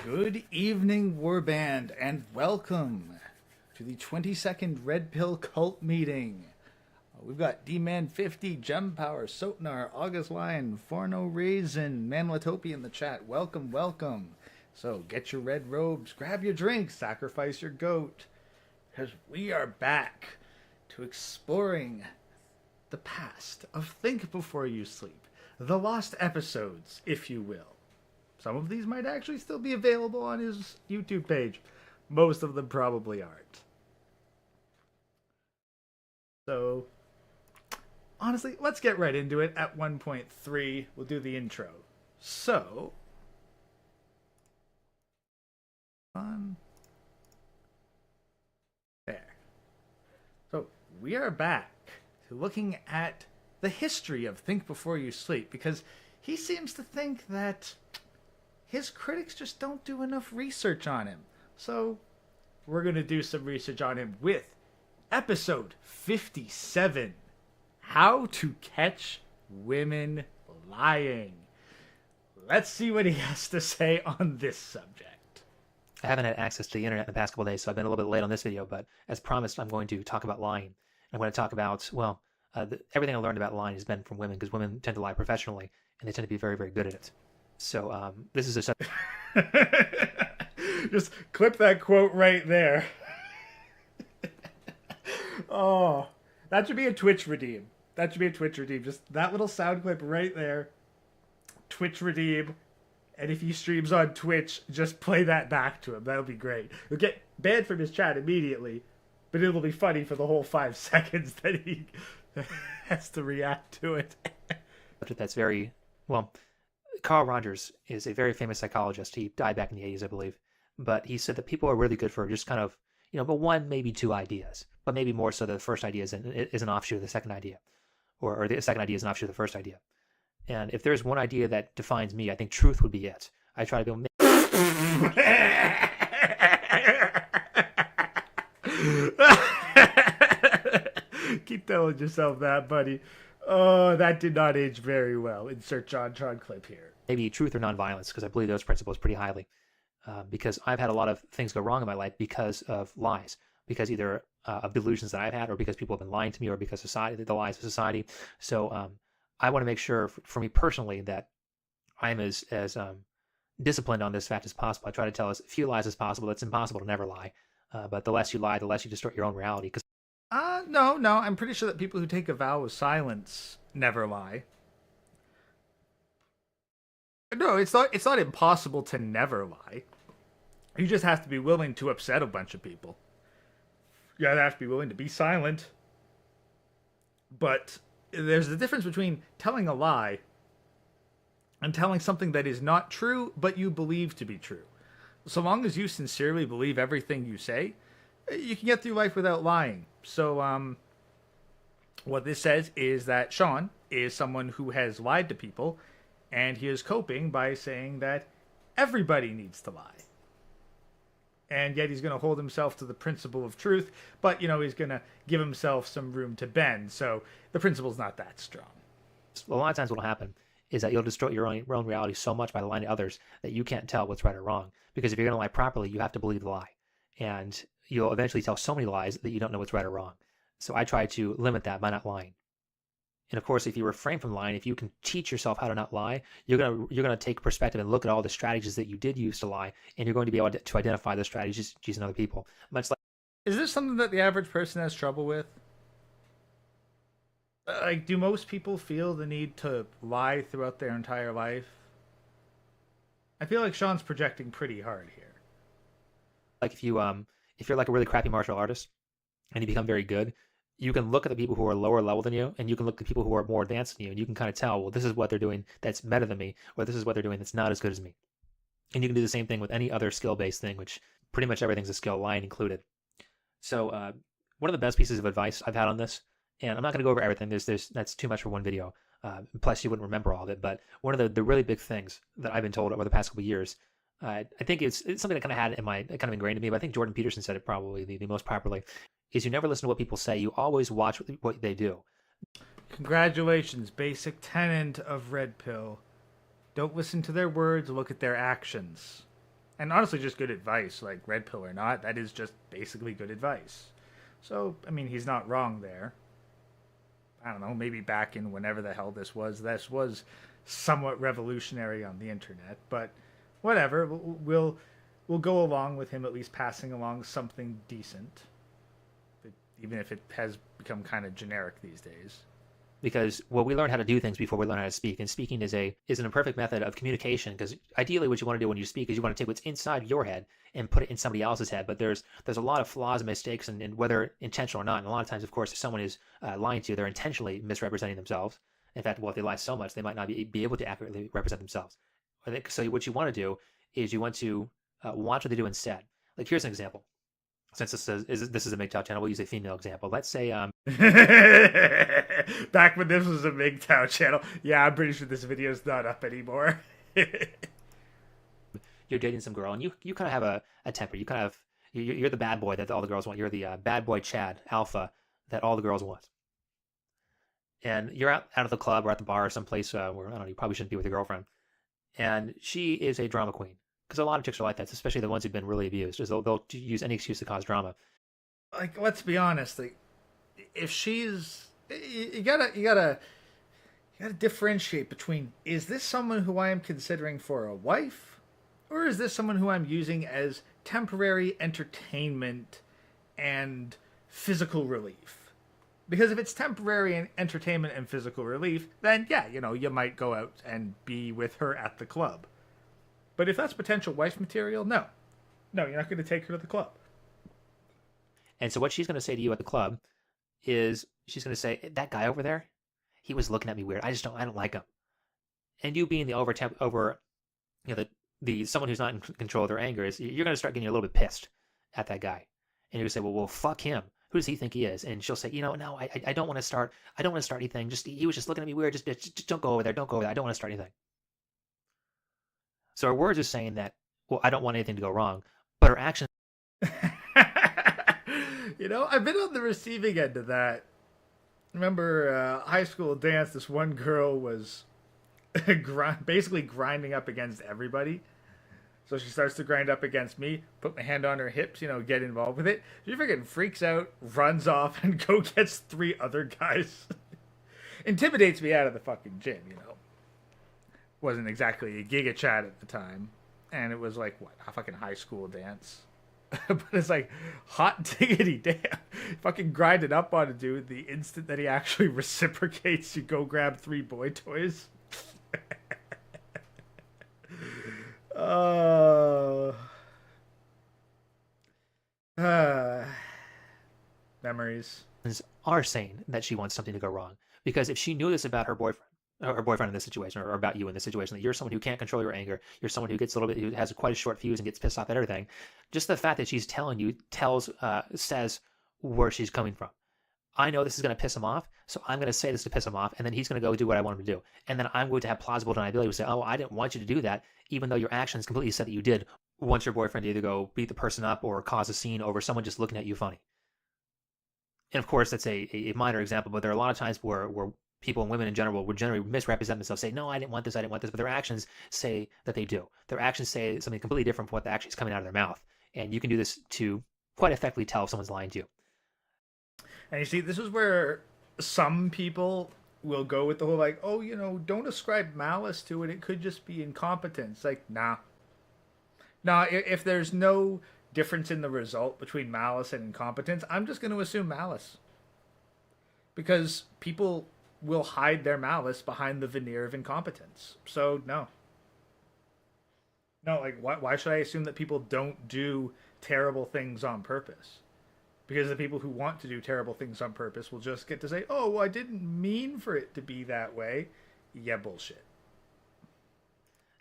Good evening, Warband, and welcome to the 22nd Red Pill Cult Meeting. We've got D-Man 50, Gem Power, Sotnar, August Lion, Forno Raisin, Manwatopi in the chat. Welcome, welcome. So get your red robes, grab your drinks, sacrifice your goat, because we are back to exploring the past of Think Before You Sleep, the lost episodes, if you will. Some of these might actually still be available on his YouTube page. Most of them probably aren't. So, honestly, let's get right into it. At 1.3, we'll do the intro. So, there. So, we are back to looking at the history of Think Before You Sleep, because he seems to think that his critics just don't do enough research on him. So, we're going to do some research on him with episode 57, How to Catch Women Lying. Let's see what he has to say on this subject. I haven't had access to the internet in the past couple of days, so I've been a little bit late on this video, but as promised, I'm going to talk about lying. I'm going to talk about, everything I learned about lying has been from women, because women tend to lie professionally, and they tend to be very, very good at it. So this is a subject. Just clip that quote right there. Oh, that should be a Twitch redeem. That should be a Twitch redeem. Just that little sound clip right there. Twitch redeem. And if he streams on Twitch, just play that back to him. That'll be great. He'll get banned from his chat immediately, but it'll be funny for the whole 5 seconds that he has to react to it. That's very, Carl Rogers is a very famous psychologist. He died back in the 80s, I believe. But he said that people are really good for just kind of, but one, maybe two ideas. But maybe more so the first idea is an offshoot of the second idea. Or the second idea is an offshoot of the first idea. And if there's one idea that defines me, I think truth would be it. I try to be able to... Keep telling yourself that, buddy. Oh, that did not age very well. Insert John Tron clip here. Maybe truth or nonviolence, because I believe those principles pretty highly. Because I've had a lot of things go wrong in my life because of lies. Because either of delusions that I've had, or because people have been lying to me, or because society, the lies of society. So I want to make sure, for me personally, that I'm as disciplined on this fact as possible. I try to tell as few lies as possible. It's impossible to never lie. But the less you lie, the less you distort your own reality. No. I'm pretty sure that people who take a vow of silence never lie. No, it's not impossible to never lie. You just have to be willing to upset a bunch of people. You have to be willing to be silent. But there's a difference between telling a lie and telling something that is not true, but you believe to be true. So long as you sincerely believe everything you say, you can get through life without lying. So, what this says is that Sean is someone who has lied to people, and he is coping by saying that everybody needs to lie. And yet he's going to hold himself to the principle of truth, but, he's going to give himself some room to bend, so the principle's not that strong. A lot of times what will happen is that you'll distort your own reality so much by lying to others that you can't tell what's right or wrong. Because if you're going to lie properly, you have to believe the lie. And you'll eventually tell so many lies that you don't know what's right or wrong. So I try to limit that by not lying. And of course, if you refrain from lying, if you can teach yourself how to not lie, you're gonna take perspective and look at all the strategies that you did use to lie, and you're going to be able to identify those strategies in other people. Much like, is this something that the average person has trouble with? Like, do most people feel the need to lie throughout their entire life? I feel like Sean's projecting pretty hard here. Like if you're like a really crappy martial artist and you become very good, you can look at the people who are lower level than you, and you can look at the people who are more advanced than you, and you can kind of tell, well, this is what they're doing that's better than me, or this is what they're doing that's not as good as me. And you can do the same thing with any other skill-based thing, which pretty much everything's a skill, lying included. So one of the best pieces of advice I've had on this, and I'm not going to go over everything, that's too much for one video, plus you wouldn't remember all of it, but one of the really big things that I've been told over the past couple of years, I think it's something that kind of had kind of ingrained in me, but I think Jordan Peterson said it probably the most properly, is you never listen to what people say, you always watch what they do. Congratulations, basic tenet of Red Pill. Don't listen to their words, look at their actions. And honestly, just good advice. Like, red pill or not, that is just basically good advice. So, I mean, he's not wrong there. I don't know, maybe back in whenever the hell this was somewhat revolutionary on the internet, but whatever. We'll go along with him at least passing along something decent, even if it has become kind of generic these days. Because well, we learn how to do things before we learn how to speak, and speaking is an imperfect method of communication. Because ideally, what you want to do when you speak is you want to take what's inside your head and put it in somebody else's head. But there's a lot of flaws and mistakes, and whether intentional or not. And a lot of times, of course, if someone is lying to you, they're intentionally misrepresenting themselves. In fact, well, if they lie so much, they might not be able to accurately represent themselves. So what you want to do is you want to watch what they do instead. Like here's an example. Since this is a MGTOW channel, we'll use a female example. Let's say back when this was a MGTOW channel. Yeah, I'm pretty sure this video is not up anymore. You're dating some girl, and you kind of have a temper. You're the bad boy that all the girls want. You're the bad boy Chad alpha that all the girls want. And you're out at the club or at the bar or someplace where I don't know, you probably shouldn't be with your girlfriend. And she is a drama queen. Because a lot of chicks are like that, especially the ones who've been really abused. They'll use any excuse to cause drama. Like, let's be honest. Like, if she's, you gotta differentiate between, is this someone who I am considering for a wife, or is this someone who I'm using as temporary entertainment and physical relief? Because if it's temporary entertainment and physical relief, then yeah, you might go out and be with her at the club. But if that's potential wife material, no, you're not going to take her to the club. And so what she's going to say to you at the club is she's going to say, that guy over there, he was looking at me weird. I don't like him. And you being the someone who's not in control of their anger is you're going to start getting a little bit pissed at that guy. And you're going to say, well, fuck him. Who does he think he is? And she'll say, no, I don't want to start. I don't want to start anything. He was just looking at me weird. Just don't go over there. Don't go over there. I don't want to start anything. So her words are saying that, well, I don't want anything to go wrong, but her actions. I've been on the receiving end of that. Remember high school dance, this one girl was basically grinding up against everybody. So she starts to grind up against me, put my hand on her hips, get involved with it. She freaking freaks out, runs off, and gets 3 other guys. Intimidates me out of the fucking gym, Wasn't exactly a giga chat at the time. And it was like, a fucking high school dance. But it's like, hot diggity damn. Fucking grinding up on a dude the instant that he actually reciprocates, you go grab 3 boy toys. Memories. Are saying that she wants something to go wrong. Because if she knew this about her boyfriend in this situation, or about you in this situation, that you're someone who can't control your anger, you're someone who gets who has quite a short fuse and gets pissed off at everything, just the fact that she's telling you says where she's coming from. I know this is going to piss him off, so I'm going to say this to piss him off, and then he's going to go do what I want him to do. And then I'm going to have plausible deniability to say, oh, I didn't want you to do that, even though your actions completely said that you did want your boyfriend to either go beat the person up or cause a scene over someone just looking at you funny. And of course, that's a minor example, but there are a lot of times where people and women in general would generally misrepresent themselves, say, no, I didn't want this, but their actions say that they do. Their actions say something completely different from what actually is coming out of their mouth. And you can do this to quite effectively tell if someone's lying to you. And you see, this is where some people will go with the whole, like, oh, don't ascribe malice to it. It could just be incompetence. Like, nah. If there's no difference in the result between malice and incompetence, I'm just going to assume malice. Because people will hide their malice behind the veneer of incompetence. So, no. Like, why should I assume that people don't do terrible things on purpose? Because the people who want to do terrible things on purpose will just get to say, oh, well, I didn't mean for it to be that way. Yeah, bullshit.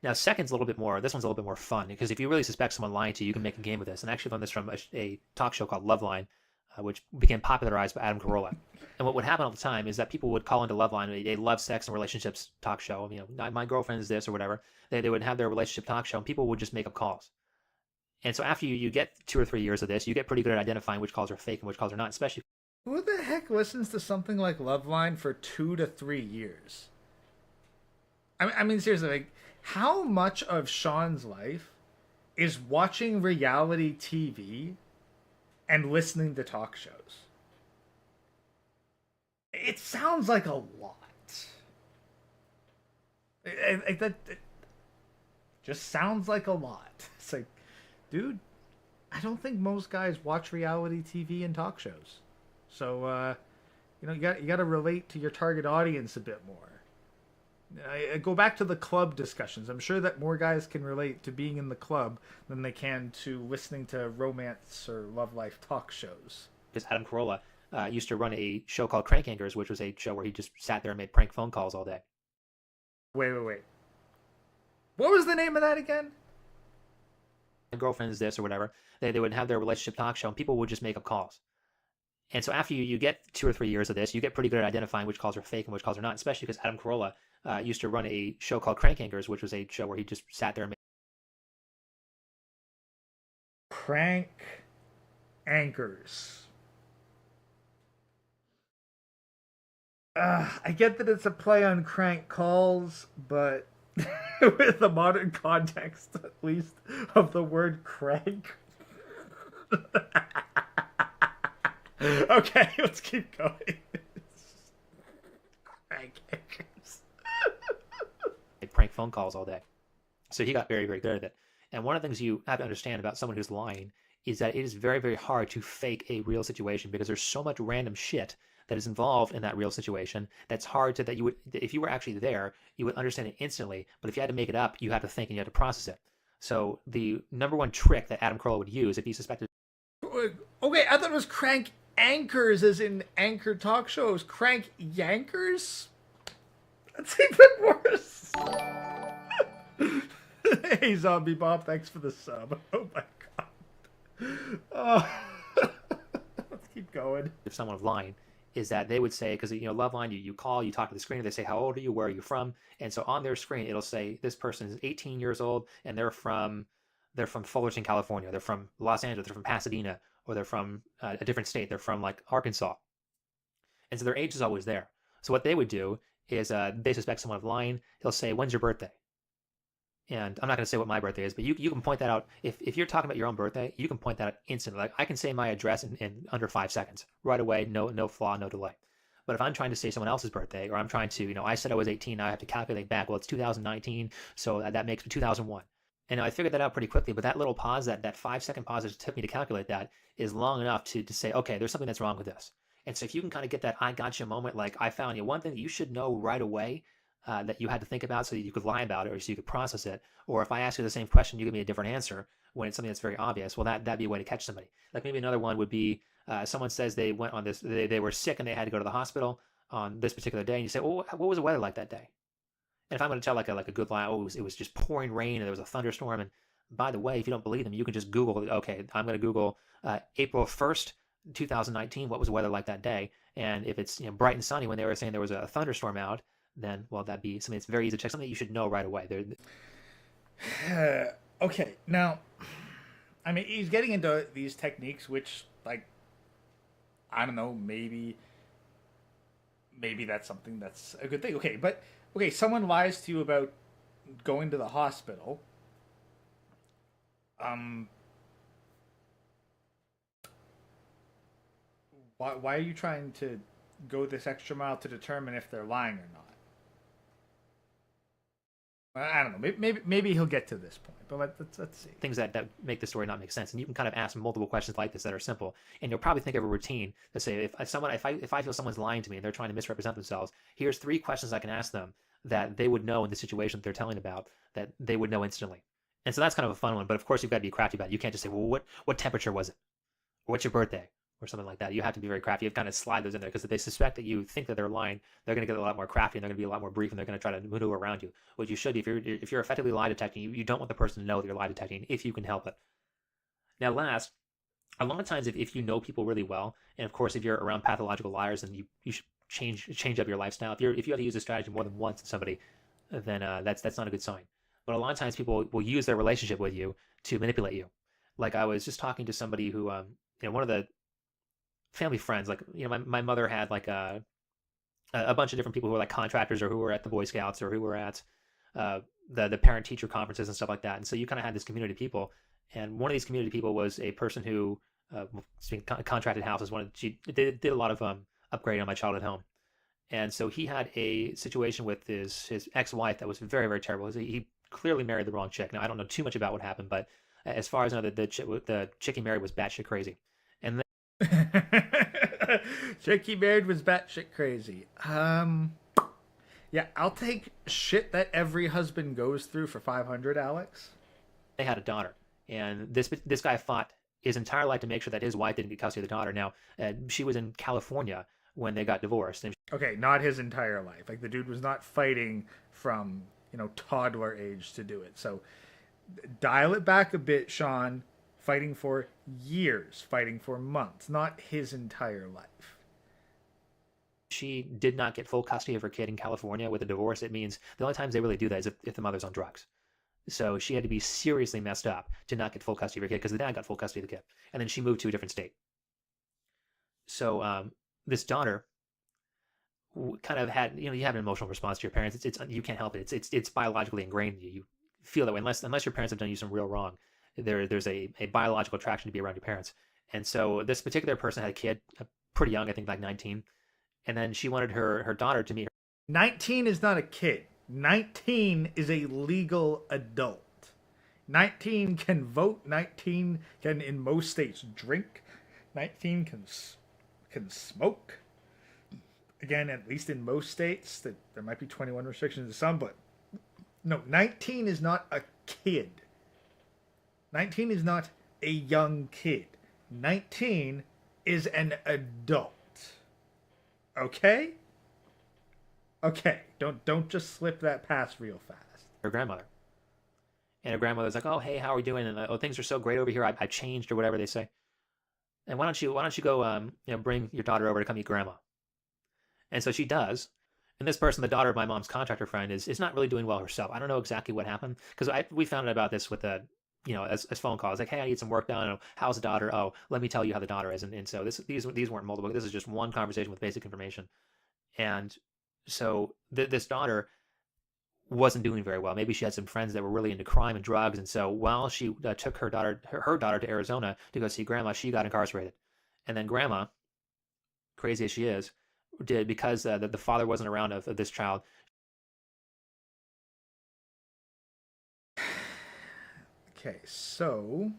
Now, this one's a little bit more fun, because if you really suspect someone lying to you, you can make a game of this. And I actually learned this from a talk show called Loveline, which became popularized by Adam Carolla. And what would happen all the time is that people would call into Loveline, a love, sex, and relationships talk show. My girlfriend is this or whatever. They would have their relationship talk show, and people would just make up calls. And so after you get 2 or 3 years of this, you get pretty good at identifying which calls are fake and which calls are not, especially. Who the heck listens to something like Loveline for 2 to 3 years? I mean, seriously, like, how much of Sean's life is watching reality TV and listening to talk shows. It sounds like a lot. It just sounds like a lot. It's like, dude, I don't think most guys watch reality TV and talk shows. So, you got to relate to your target audience a bit more. I go back to the club discussions. I'm sure that more guys can relate to being in the club than they can to listening to romance or love life talk shows. Because Adam Carolla used to run a show called Crank Anchors, which was a show where he just sat there and made prank phone calls all day. Wait. What was the name of that again? My girlfriend is this or whatever. They would have their relationship talk show, and people would just make up calls. And so after you get 2 or 3 years of this, you get pretty good at identifying which calls are fake and which calls are not, especially because Adam Carolla used to run a show called Crank Anchors, which was a show where he just sat there and made Crank Anchors. I get that it's a play on crank calls, but with the modern context, at least, of the word crank. Okay, let's keep going. Crank Anchors. prank phone calls all day. So he got very, very good at it. And one of the things you have to understand about someone who's lying is that it is very, very hard to fake a real situation because there's so much random shit that is involved in that real situation that's hard to, that you would, if you were actually there, you would understand it instantly. But if you had to make it up, you had to think and you had to process it. So the number one trick that Adam Carolla would use if he suspected. Okay, I thought it was Crank Anchors, as in anchor talk shows. Crank Yankers? That's even worse. Hey, Zombie Bob, thanks for the sub. Oh my god. Oh. Let's keep going. If someone was lying, is that they would say, because Loveline, you call, you talk to the screen, they say, how old are you, where are you from? And so on their screen, it'll say this person is 18 years old and they're from Fullerton, California, they're from Los Angeles, they're from Pasadena, or they're from a different state, they're from like Arkansas. And so their age is always there. So what they would do is they suspect someone of lying, they'll say, when's your birthday? And I'm not going to say what my birthday is, but you can point that out. If you're talking about your own birthday, you can point that out instantly. Like I can say my address in under 5 seconds, right away, no flaw, no delay. But if I'm trying to say someone else's birthday, or I'm trying to, I said I was 18, now I have to calculate back. Well, it's 2019, so that makes me 2001. And I figured that out pretty quickly, but that little pause, that 5-second pause that it took me to calculate that is long enough to say, okay, there's something that's wrong with this. And so if you can kind of get that I gotcha moment, like I found you, one thing that you should know right away that you had to think about so that you could lie about it or so you could process it. Or if I ask you the same question, you give me a different answer when it's something that's very obvious. Well, that'd be a way to catch somebody. Like maybe another one would be someone says they went on this, they were sick and they had to go to the hospital on this particular day. And you say, well, what was the weather like that day? And if I'm going to tell like a good lie, it was just pouring rain and there was a thunderstorm. And by the way, if you don't believe them, you can just Google, okay, I'm going to Google April 1st, 2019, what was the weather like that day? And if it's bright and sunny when they were saying there was a thunderstorm out, then, well, that'd be something that's very easy to check, something that you should know right away. Okay, now, I mean, he's getting into these techniques, which, like, I don't know, maybe that's something that's a good thing. Okay, someone lies to you about going to the hospital. Why are you trying to go this extra mile to determine if they're lying or not? I don't know. Maybe he'll get to this point, but let's see. Things that make the story not make sense, and you can kind of ask multiple questions like this that are simple, and you'll probably think of a routine to say if I feel someone's lying to me and they're trying to misrepresent themselves, here's 3 questions I can ask them that they would know in the situation that they're telling about, that they would know instantly. And so that's kind of a fun one. But of course, you've got to be crafty about it. You can't just say, well, what temperature was it, or what's your birthday, or something like that. You have to be very crafty. You have to kind of slide those in there because if they suspect that you think that they're lying, they're going to get a lot more crafty and they're going to be a lot more brief and they're going to try to maneuver around you. What you should, if you're effectively lie detecting, you don't want the person to know that you're lie detecting if you can help it. Now, last, a lot of times if you know people really well, and of course if you're around pathological liars, then you should change up your lifestyle. If you have to use a strategy more than once in somebody, then that's not a good sign. But a lot of times people will use their relationship with you to manipulate you. Like I was just talking to somebody who, one of the family friends, like my mother had like a bunch of different people who were like contractors or who were at the Boy Scouts or who were at the parent teacher conferences and stuff like that. And so you kind of had this community of people, And one of these community people was a person who contracted houses. She did a lot of upgrading on my childhood home. And so he had a situation with his ex-wife that was very, very terrible. He clearly married the wrong chick. Now, I don't know too much about what happened, but as far as I know, the chick he married was batshit crazy. And chick he married was batshit crazy. Yeah, I'll take shit that every husband goes through for 500, Alex. they had a daughter. And this guy fought his entire life to make sure that his wife didn't get custody of the daughter. Now, she was in California when they got divorced. And Okay, not his entire life. Like, the dude was not fighting from, toddler age to do it. So dial it back a bit, Sean. Fighting for years, fighting for months, not his entire life. she did not get full custody of her kid in California with a divorce. It means the only times they really do that is if the mother's on drugs. So she had to be seriously messed up to not get full custody of her kid because the dad got full custody of the kid. And then she moved to a different state. So this daughter kind of had, you have an emotional response to your parents. It's you can't help it. It's biologically ingrained in you. You feel that way unless your parents have done you some real wrong. There's a biological attraction to be around your parents. And so this particular person had a kid, pretty young, I think like 19. And then she wanted her daughter to meet her. 19 is not a kid. 19 is a legal adult. 19 can vote. 19 can, in most states, drink. 19 can smoke. Again, at least in most states, that there might be 21 restrictions to some, but no, 19 is not a kid. 19 is not a young kid. 19 is an adult. Okay? Okay, don't just slip that past real fast. Her grandmother. And her grandmother's like, "Oh, hey, how are we doing?" And "Oh, things are so great over here. I changed," or whatever they say. And why don't you go bring your daughter over to come meet grandma? And so she does. And this person, the daughter of my mom's contractor friend, is not really doing well herself. I don't know exactly what happened because we found out about this with as phone calls. Like, "Hey, I need some work done. How's the daughter? Oh, let me tell you how the daughter is." And so these weren't multiple. This is just one conversation with basic information. And so this daughter wasn't doing very well. Maybe she had some friends that were really into crime and drugs. And so while she took her daughter to Arizona to go see grandma, she got incarcerated. And then grandma, crazy as she is, did because the father wasn't around of this child. Okay, so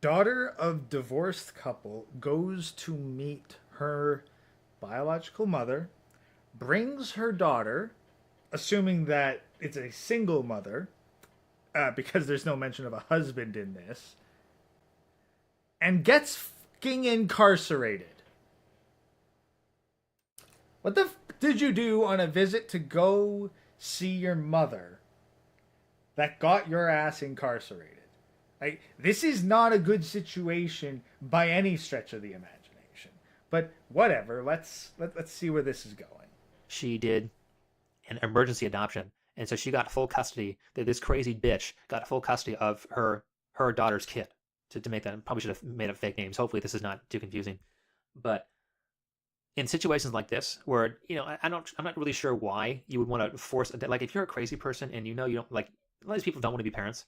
daughter of divorced couple goes to meet her biological mother, brings her daughter, assuming that it's a single mother, because there's no mention of a husband in this, and gets fucking incarcerated. What the f did you do on a visit to go see your mother that got your ass incarcerated? Like, this is not a good situation by any stretch of the imagination. But whatever, let's see where this is going. She did an emergency adoption, and so she got full custody. This crazy bitch got full custody of her daughter's kid. To make that, probably should have made up fake names. Hopefully, this is not too confusing. But in situations like this, where I'm not really sure why you would want to force. Like, if you're a crazy person and you don't like, a lot of these people don't want to be parents,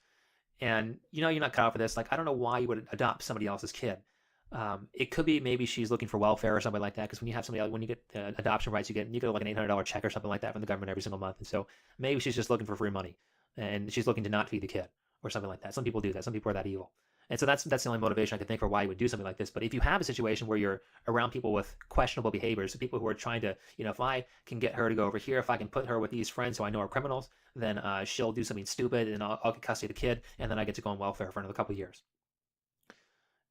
and you're not cut out for this. Like, I don't know why you would adopt somebody else's kid. It could be maybe she's looking for welfare or something like that. Because when you have somebody else, when you get adoption rights, you get like an $800 check or something like that from the government every single month. And so maybe she's just looking for free money, and she's looking to not feed the kid or something like that. Some people do that. Some people are that evil. And so that's the only motivation I can think for why you would do something like this. But if you have a situation where you're around people with questionable behaviors, people who are trying to, if I can get her to go over here, if I can put her with these friends who I know are criminals, then she'll do something stupid and I'll get custody of the kid, and then I get to go on welfare for another couple of years.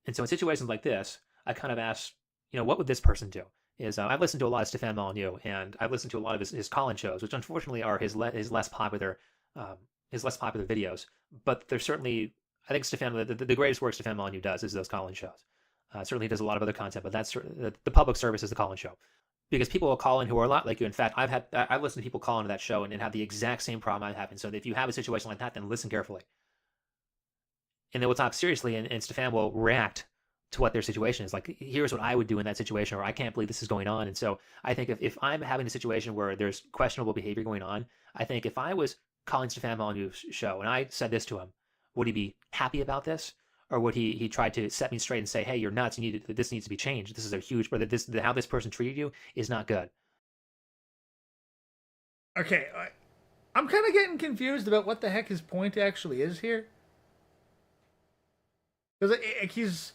And so in situations like this, I kind of ask, what would this person do? I've listened to a lot of Stefan Molyneux, and I've listened to a lot of his call-in shows, which unfortunately are his less popular videos. But they're certainly, I think the greatest work Stefan Molyneux does is those call-in shows. Certainly does a lot of other content, but that's the public service is the call-in show. Because people will call in who are a lot like you. In fact, I've listened to people call into that show and have the exact same problem I'm having. So if you have a situation like that, then listen carefully. And they will talk seriously, and Stefan will react to what their situation is. Like, here's what I would do in that situation, or I can't believe this is going on. And so I think if I'm having a situation where there's questionable behavior going on, I think if I was Colin Stefan Molyneux's show, and I said this to him, would he be happy about this? Or would he try to set me straight and say, hey, you're nuts, this needs to be changed. This is a huge, but how this person treated you is not good. Okay, I'm kind of getting confused about what the heck his point actually is here. Because he's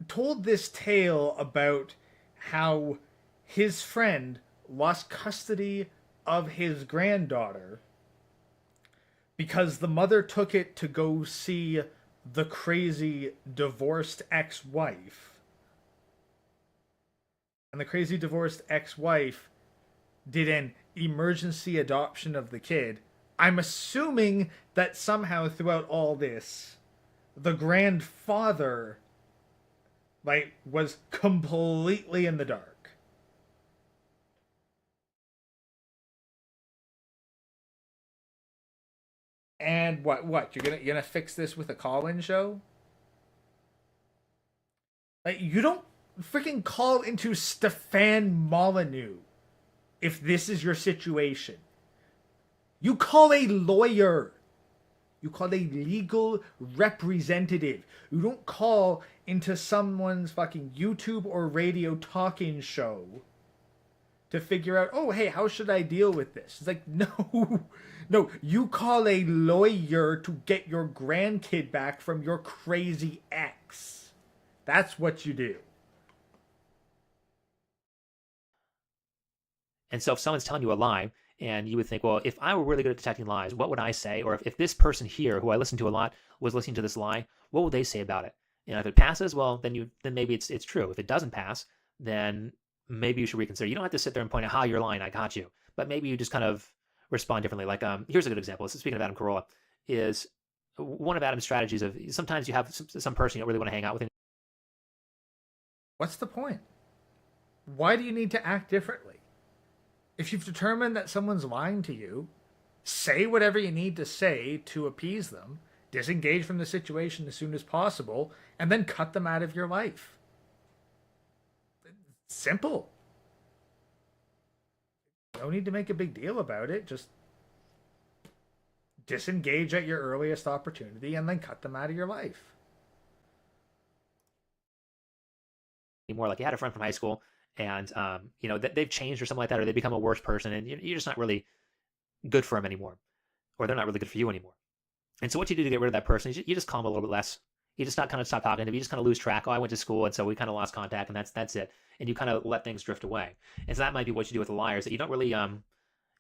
told this tale about how his friend lost custody of his granddaughter because the mother took it to go see the crazy divorced ex-wife. And the crazy divorced ex-wife did an emergency adoption of the kid. I'm assuming that somehow throughout all this, the grandfather was completely in the dark. And what you're gonna fix this with a call-in show? You don't freaking call into Stefan Molyneux if this is your situation. You call a lawyer. You call a legal representative. You don't call into someone's fucking YouTube or radio talking show to figure out, oh, hey, how should I deal with this? It's like, no. No, you call a lawyer to get your grandkid back from your crazy ex. That's what you do. And so if someone's telling you a lie, and you would think, well, if I were really good at detecting lies, what would I say? Or if this person here, who I listen to a lot, was listening to this lie, what would they say about it? And if it passes, well, then maybe it's true. If it doesn't pass, then maybe you should reconsider. You don't have to sit there and point out how you're lying. I got you. But maybe you just kind of respond differently. Like, here's a good example. Speaking of Adam Carolla, is one of Adam's strategies of sometimes you have some person you don't really want to hang out with. What's the point? Why do you need to act differently? If you've determined that someone's lying to you, say whatever you need to say to appease them, disengage from the situation as soon as possible, and then cut them out of your life. Simple. No need to make a big deal about it. Just disengage at your earliest opportunity and then cut them out of your life. More like you had a friend from high school, and they've changed or something like that, or they become a worse person, and you're just not really good for them anymore, or they're not really good for you anymore. And so what you do to get rid of that person is you just call them a little bit less. You just not kind of stop talking to them. You just kind of lose track. Oh, I went to school, and so we kind of lost contact, and that's it. And you kind of let things drift away. And so that might be what you do with the liars, that you don't really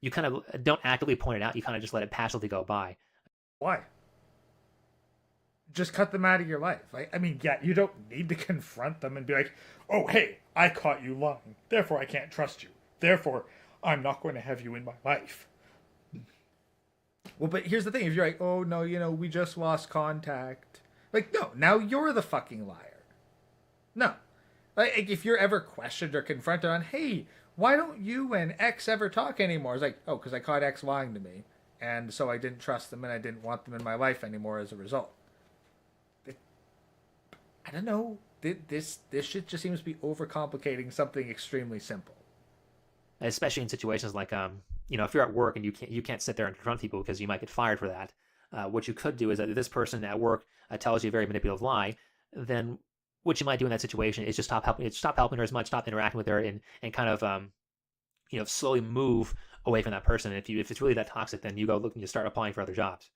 you kind of don't actively point it out. You kind of just let it passively go by. Why? Just cut them out of your life. I mean, yeah, you don't need to confront them and be like, oh, hey, I caught you lying. Therefore, I can't trust you. Therefore, I'm not going to have you in my life. Well, but here's the thing. If you're like, oh, no, we just lost contact. Like, no, now you're the fucking liar. No. Like, if you're ever questioned or confronted on, hey, why don't you and X ever talk anymore? It's like, oh, because I caught X lying to me. And so I didn't trust them and I didn't want them in my life anymore as a result. I don't know. This shit just seems to be overcomplicating something extremely simple. Especially in situations like, if you're at work and you can't sit there and confront people because you might get fired for that. What you could do is that if this person at work tells you a very manipulative lie, then what you might do in that situation is just stop helping her as much, stop interacting with her, and kind of slowly move away from that person. And if it's really that toxic, then you go look and you start applying for other jobs.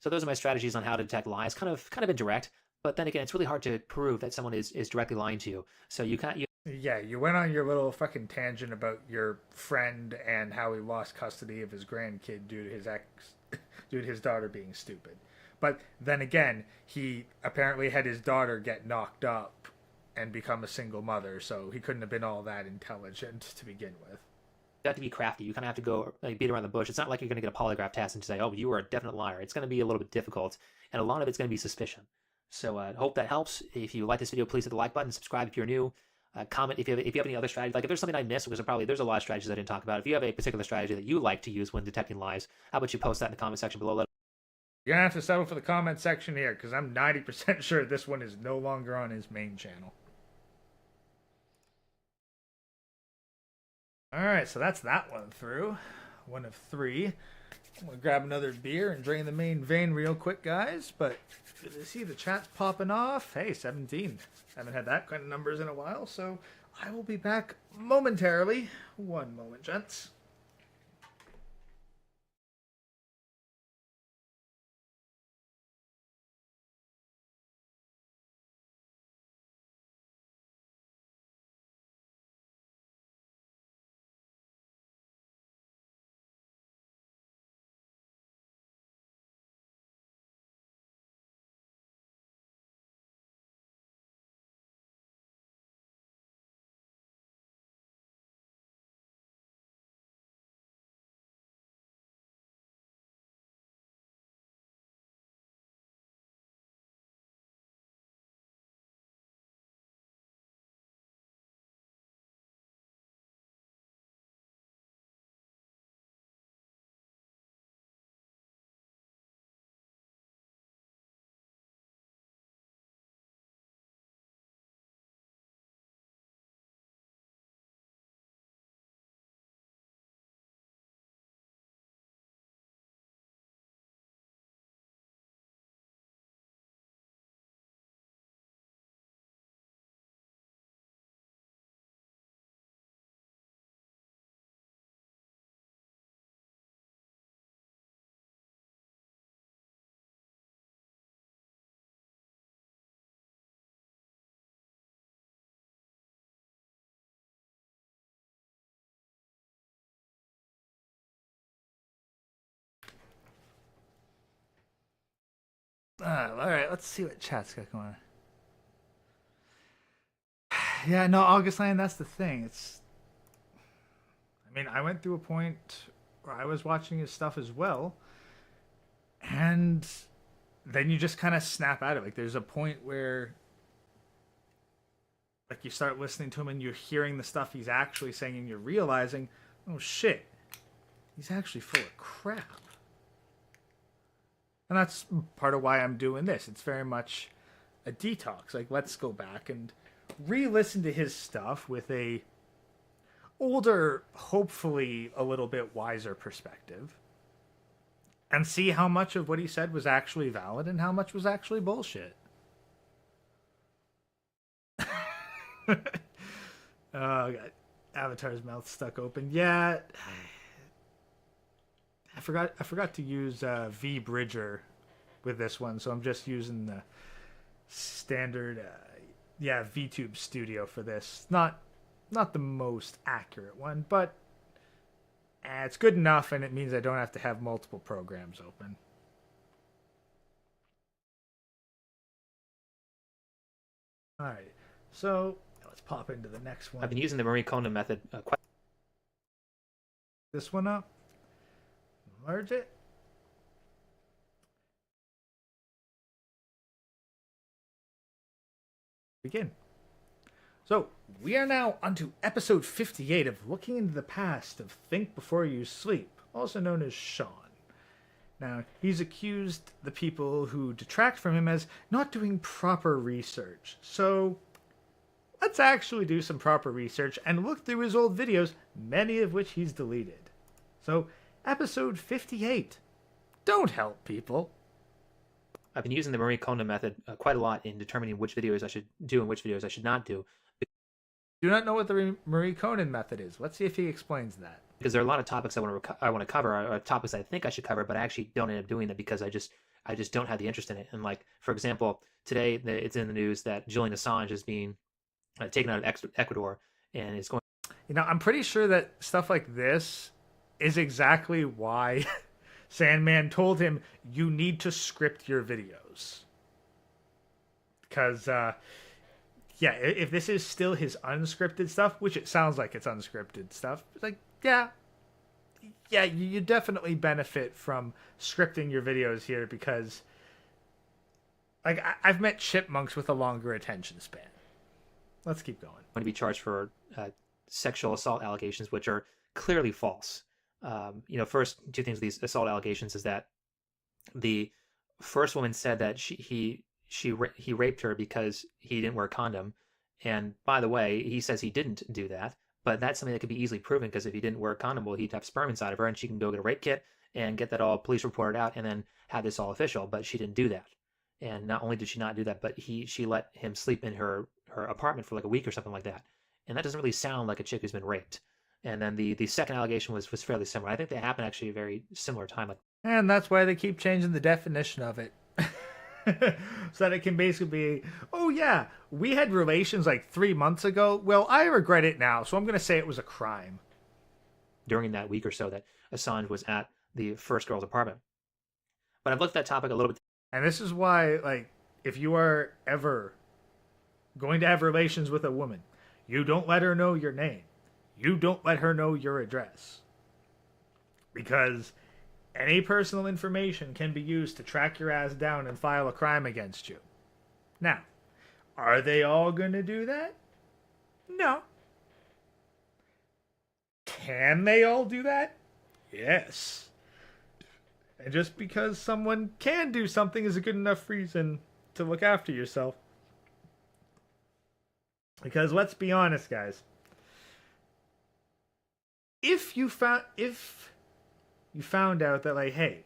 So those are my strategies on how to detect lies. Kind of indirect, but then again, it's really hard to prove that someone is directly lying to you. So Yeah, you went on your little fucking tangent about your friend and how he lost custody of his grandkid due to his daughter being stupid. But then again, he apparently had his daughter get knocked up and become a single mother, so he couldn't have been all that intelligent to begin with. You have to be crafty. You kind of have to go beat around the bush. It's not like you're going to get a polygraph test and say, oh, you are a definite liar. It's going to be a little bit difficult, and a lot of it's going to be suspicion. So I hope that helps. If you like this video, please hit the like button, subscribe if you're new. Comment if you have any other strategies. Like if there's something I missed, because there's a lot of strategies I didn't talk about. If you have a particular strategy that you like to use when detecting lies, how about you post that in the comment section below? You're going to have to settle for the comment section here, because I'm 90% sure this one is no longer on his main channel. Alright, so that's that one through. one of three. I'm going to grab another beer and drain the main vein real quick, guys. But good to see the chat's popping off. Hey, 17. Haven't had that kind of numbers in a while, so I will be back momentarily. One moment, gents. All right, let's see what chat's got going on. Yeah, no, August Land, that's the thing. I mean, I went through a point where I was watching his stuff as well, and then you just kind of snap out of it. Like, there's a point where, like, you start listening to him and you're hearing the stuff he's actually saying, and you're realizing, oh shit, he's actually full of crap. And that's part of why I'm doing this. It's very much a detox. Like, let's go back and re-listen to his stuff with a older, hopefully a little bit wiser perspective, and see how much of what he said was actually valid and how much was actually bullshit. Got Avatar's mouth stuck open. Yeah, I forgot to use V Bridger with this one, so I'm just using the standard VTube Studio for this. Not the most accurate one, but it's good enough, and it means I don't have to have multiple programs open. All right, so let's pop into the next one. I've been using the Marie Kondo method quite. This one up. Enlarge it. Begin. So, we are now onto episode 58 of Looking into the Past of Think Before You Sleep, also known as Sean. Now, he's accused the people who detract from him as not doing proper research. So, let's actually do some proper research and look through his old videos, many of which he's deleted. So, episode 58. Don't help people. I've been using the Marie Kondo method quite a lot in determining which videos I should do and which videos I should not do. Do not know what the Marie Kondo method is. Let's see if he explains that. Because there are a lot of topics I want to cover, or topics I think I should cover, but I actually don't end up doing them because I just don't have the interest in it. And like, for example, today it's in the news that Julian Assange is being taken out of Ecuador, and it's going. You know, I'm pretty sure that stuff like this is exactly why Sandman told him you need to script your videos. Because if this is still his unscripted stuff, which it sounds like it's unscripted stuff, it's like, you definitely benefit from scripting your videos here, because like I've met chipmunks with a longer attention span. Let's keep going. To be charged for sexual assault allegations, which are clearly false. First two things with these assault allegations is that the first woman said that he raped her because he didn't wear a condom, and by the way, he says he didn't do that, But that's something that could be easily proven because if he didn't wear a condom, well, he'd have sperm inside of her, and she can go get a rape kit and get that all police reported out, and then have this all official. But she didn't do that, and not only did she not do that, but she let him sleep in her apartment for like a week or something like that, and that doesn't really sound like a chick who's been raped. And then the second allegation was fairly similar. I think they happened actually a very similar time. Like, And that's why they keep changing the definition of it. So that it can basically be, oh yeah, we had relations like 3 months ago. Well, I regret it now, so I'm going to say it was a crime. during that week or so that Assange was at the first girl's apartment. But I've looked at that topic a little bit. And this is why, like, if you are ever going to have relations with a woman, you don't let her know your name. You don't let her know your address. Because any personal information can be used to track your ass down and file a crime against you. Now, are they all going to do that? No. Can they all do that? Yes. And just because someone can do something is a good enough reason to look after yourself. Because let's be honest, guys. If you found out that, like, hey,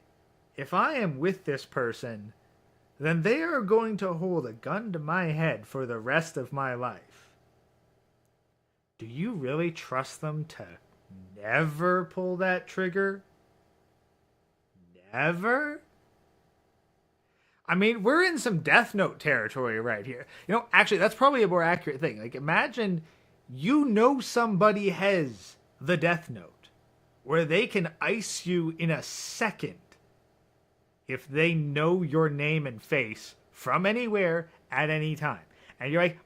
if I am with this person, then they are going to hold a gun to my head for the rest of my life. Do you really trust them to never pull that trigger? Never? I mean, we're in some Death Note territory right here. You know, actually, that's probably a more accurate thing. Like, imagine you know somebody has the Death Note, where they can ice you in a second if they know your name and face from anywhere at any time. And you're like,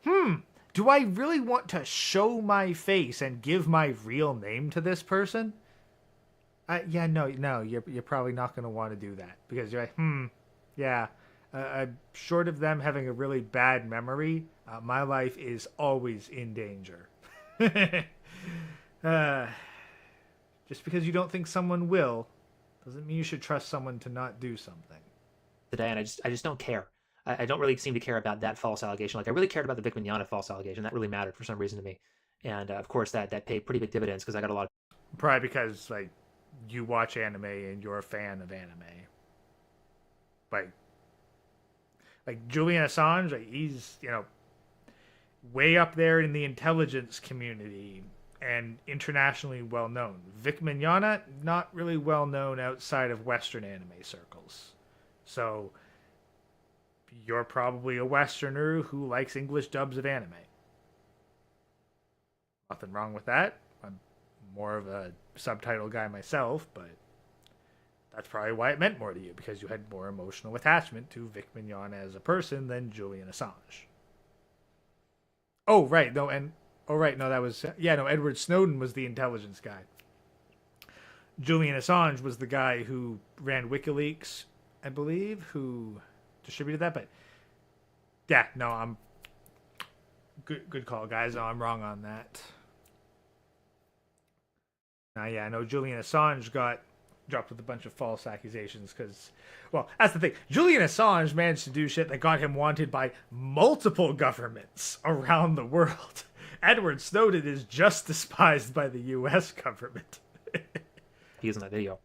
do I really want to show my face and give my real name to this person? No, you're probably not going to want to do that. Because you're like, yeah, short of them having a really bad memory, my life is always in danger. Just because you don't think someone will, doesn't mean you should trust someone to not do something. Today, and I just don't care. I don't really seem to care about that false allegation. Like, I really cared about the Vic Mignogna false allegation. That really mattered for some reason to me. And of course, that paid pretty big dividends because I got a lot of... Probably because, like, you watch anime and you're a fan of anime. Like Julian Assange, like, he's, you know, way up there in the intelligence community and internationally well known. Vic Mignogna, not really well known outside of Western anime circles. So you're probably a Westerner who likes English dubs of anime. Nothing wrong with that. I'm more of a subtitle guy myself, but that's probably why it meant more to you, because you had more emotional attachment to Vic Mignogna as a person than Julian Assange. That was... Edward Snowden was the intelligence guy. Julian Assange was the guy who ran WikiLeaks, I believe, who distributed that, but... Yeah, no, I'm... Good call, guys. No, I'm wrong on that. No, Julian Assange got dropped with a bunch of false accusations because, well, that's the thing. Julian Assange managed to do shit that got him wanted by multiple governments around the world. Edward Snowden is just despised by the U.S. government. He in that video.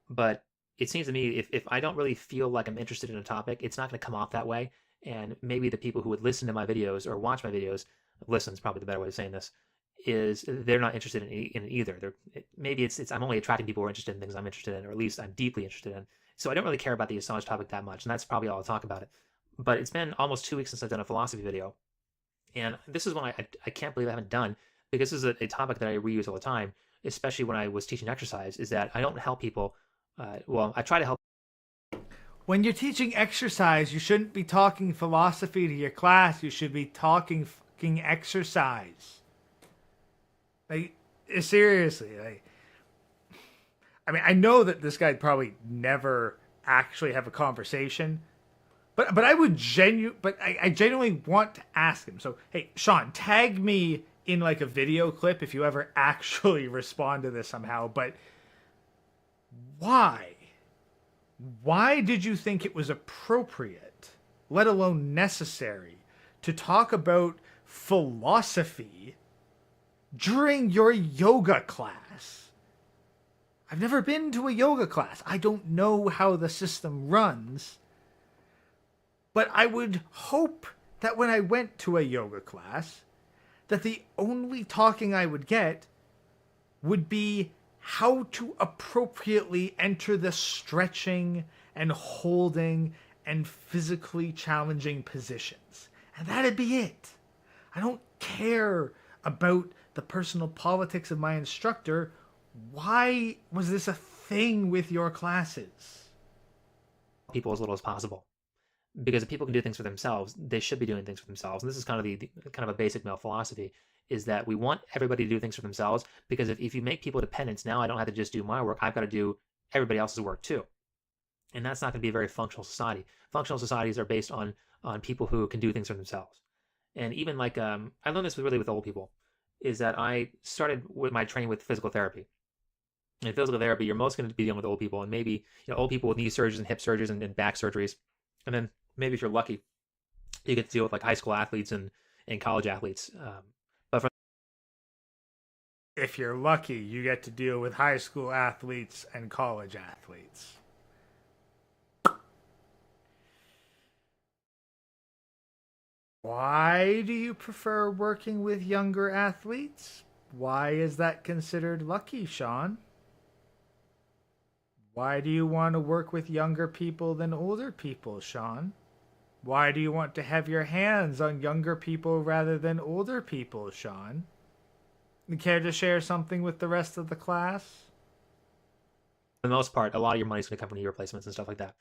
But it seems to me, if I don't really feel like I'm interested in a topic, it's not going to come off that way. And maybe the people who would listen to my videos or watch my videos, listen is probably the better way of saying this, is they're not interested in it either. Maybe it's I'm only attracting people who are interested in things I'm interested in, or at least I'm deeply interested in. So I don't really care about the Assange topic that much, and that's probably all I'll talk about it. But it's been almost 2 weeks since I've done a philosophy video, and this is one I can't believe I haven't done, because this is a topic that I reuse all the time, especially when I was teaching exercise, is that I don't help people. I try to help. When you're teaching exercise, you shouldn't be talking philosophy to your class. You should be talking fucking exercise. Like, seriously, like, I mean, I know that this guy'd probably never actually have a conversation, but I genuinely want to ask him. So, hey, Sean, tag me in like a video clip if you ever actually respond to this somehow. But why? Why did you think it was appropriate, let alone necessary, to talk about philosophy during your yoga class. I've never been to a yoga class. I don't know how the system runs. But I would hope that when I went to a yoga class, that the only talking I would get would be how to appropriately enter the stretching and holding and physically challenging positions. And that'd be it. I don't care about the personal politics of my instructor. Why was this a thing with your classes? People as little as possible. Because if people can do things for themselves, they should be doing things for themselves. And this is kind of the kind of a basic male philosophy, is that we want everybody to do things for themselves, because if you make people dependents, now I don't have to just do my work, I've got to do everybody else's work too. And that's not going to be a very functional society. Functional societies are based on people who can do things for themselves. And even like I learned this really with old people, is that I started with my training with physical therapy. In physical therapy, you're most going to be dealing with old people, and maybe old people with knee surgeries and hip surgeries and back surgeries, and then maybe if you're lucky, you get to deal with like high school athletes and college athletes. But for If you're lucky, you get to deal with high school athletes and college athletes. Why do you prefer working with younger athletes? Why is that considered lucky, Sean? Why do you want to work with younger people than older people, Sean? Why do you want to have your hands on younger people rather than older people, Sean? You care to share something with the rest of the class? the most part, a lot of your money's going to come from knee replacements and stuff like that.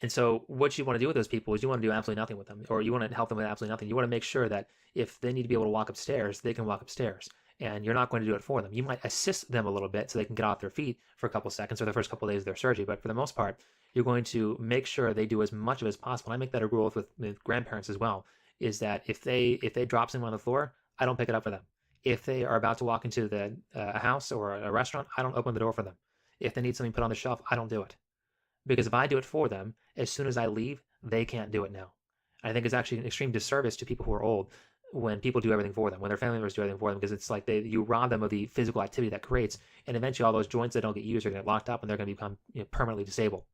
And so what you want to do with those people is you want to do absolutely nothing with them, or you want to help them with absolutely nothing. You want to make sure that if they need to be able to walk upstairs, they can walk upstairs. And you're not going to do it for them. You might assist them a little bit so they can get off their feet for a couple seconds or the first couple of days of their surgery. But for the most part, you're going to make sure they do as much of it as possible. And I make that a rule with grandparents as well, is that if they drop something on the floor, I don't pick it up for them. If they are about to walk into a house or a restaurant, I don't open the door for them. If they need something put on the shelf, I don't do it. Because if I do it for them, as soon as I leave, they can't do it now. I think it's actually an extreme disservice to people who are old when people do everything for them, when their family members do everything for them, because it's like you rob them of the physical activity that creates, and eventually all those joints that don't get used are going to get locked up and they're going to become permanently disabled.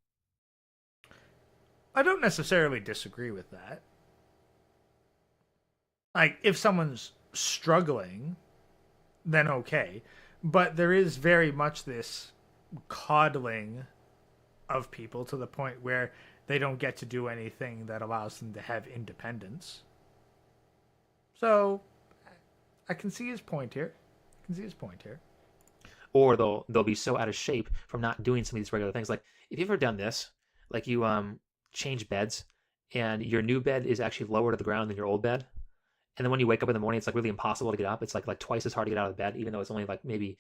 I don't necessarily disagree with that. Like, if someone's struggling, then okay. But there is very much this coddling of people to the point where they don't get to do anything that allows them to have independence. So, I can see his point here. Or they'll be so out of shape from not doing some of these regular things. Like, if you've ever done this, like you change beds, and your new bed is actually lower to the ground than your old bed, and then when you wake up in the morning, it's like really impossible to get up. It's like twice as hard to get out of bed, even though it's only like maybe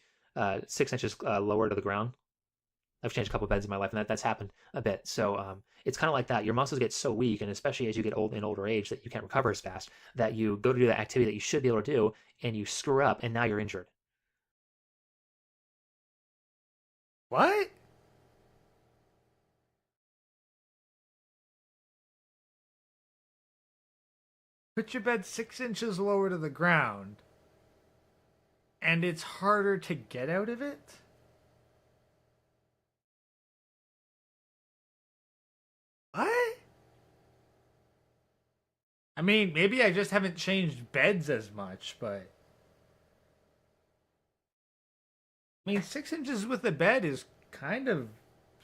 6 inches lower to the ground. I've changed a couple of beds in my life, and that's happened a bit. So it's kind of like that. Your muscles get so weak, and especially as you get old in older age, that you can't recover as fast, that you go to do that activity that you should be able to do, and you screw up, and now you're injured. What? Put your bed 6 inches lower to the ground, and it's harder to get out of it? What? I mean, maybe I just haven't changed beds as much, but I mean, 6 inches with the bed is kind of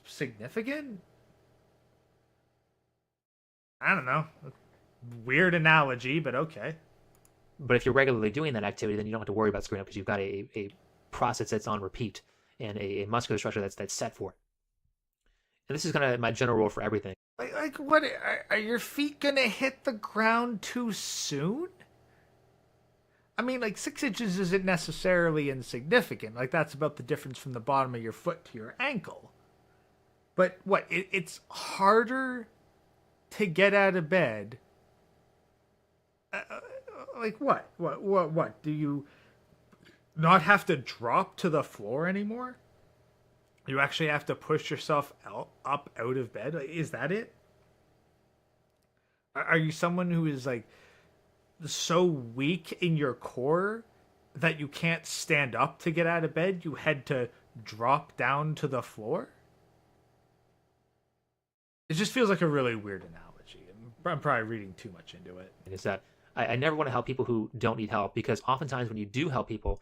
significant. I don't know. Weird analogy, but okay. But if you're regularly doing that activity, then you don't have to worry about screwing up because you've got a process that's on repeat and a muscular structure that's set for it. And this is kind of my general rule for everything. Like what? Are your feet gonna hit the ground too soon? I mean, like 6 inches isn't necessarily insignificant. Like that's about the difference from the bottom of your foot to your ankle. But what? It's harder to get out of bed. Like what? What? Do you not have to drop to the floor anymore? You actually have to push yourself up out of bed? Is that it? Are you someone who is like so weak in your core that you can't stand up to get out of bed, you had to drop down to the floor. It just feels like a really weird analogy. I'm probably reading too much into it. Is that I never want to help people who don't need help, because oftentimes when you do help people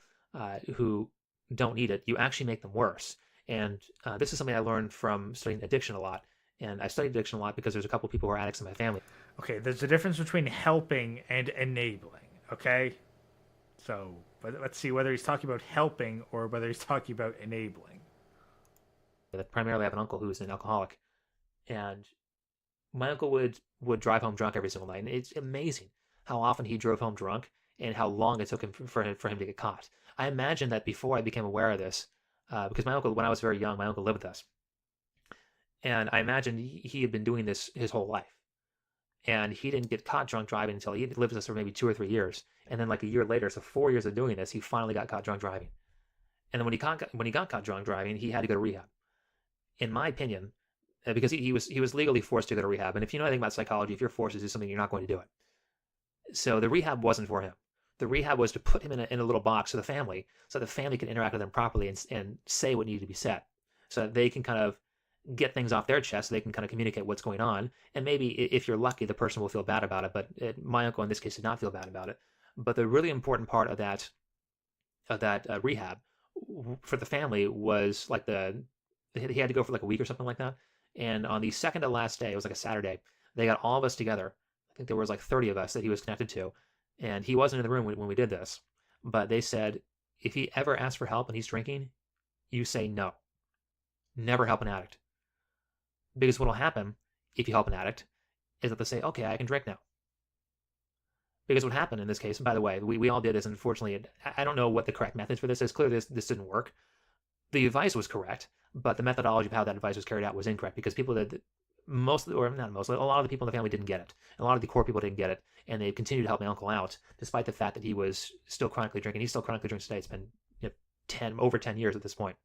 who don't need it, you actually make them worse. And this is something I learned from studying addiction a lot. And I studied addiction a lot because there's a couple of people who are addicts in my family. Okay, there's a difference between helping and enabling, okay? So let's see whether he's talking about helping or whether he's talking about enabling. That primarily have an uncle who's an alcoholic. And my uncle would drive home drunk every single night. And it's amazing how often he drove home drunk and how long it took him for him to get caught. I imagine that before I became aware of this, because my uncle, when I was very young, my uncle lived with us. And I imagine he had been doing this his whole life. And he didn't get caught drunk driving until he lived with us for maybe 2 or 3 years. And then like a year later, so 4 years of doing this, he finally got caught drunk driving. And then when he got caught drunk driving, he had to go to rehab. In my opinion, because he was legally forced to go to rehab. And if you know anything about psychology, if you're forced to do something, you're not going to do it. So the rehab wasn't for him. The rehab was to put him in a little box so the family can interact with him properly and say what needed to be said, so that they can kind of get things off their chest, so they can kind of communicate what's going on. And maybe if you're lucky, the person will feel bad about it. But my uncle in this case did not feel bad about it. But the really important part of that rehab for the family was like he had to go for like a week or something like that. And on the second to last day, it was like a Saturday, they got all of us together. I think there was like 30 of us that he was connected to. And he wasn't in the room when we did this. But they said, if he ever asks for help and he's drinking, you say no. Never help an addict. Because what will happen if you help an addict is that they'll say, okay, I can drink now. Because what happened in this case, and by the way, we all did this, and unfortunately, I don't know what the correct methods for this is. Clearly, this didn't work. The advice was correct, but the methodology of how that advice was carried out was incorrect, because people that a lot of the people in the family didn't get it. A lot of the core people didn't get it, and they continued to help my uncle out, despite the fact that he was still chronically drinking. He still chronically drinks today. It's been over 10 years at this point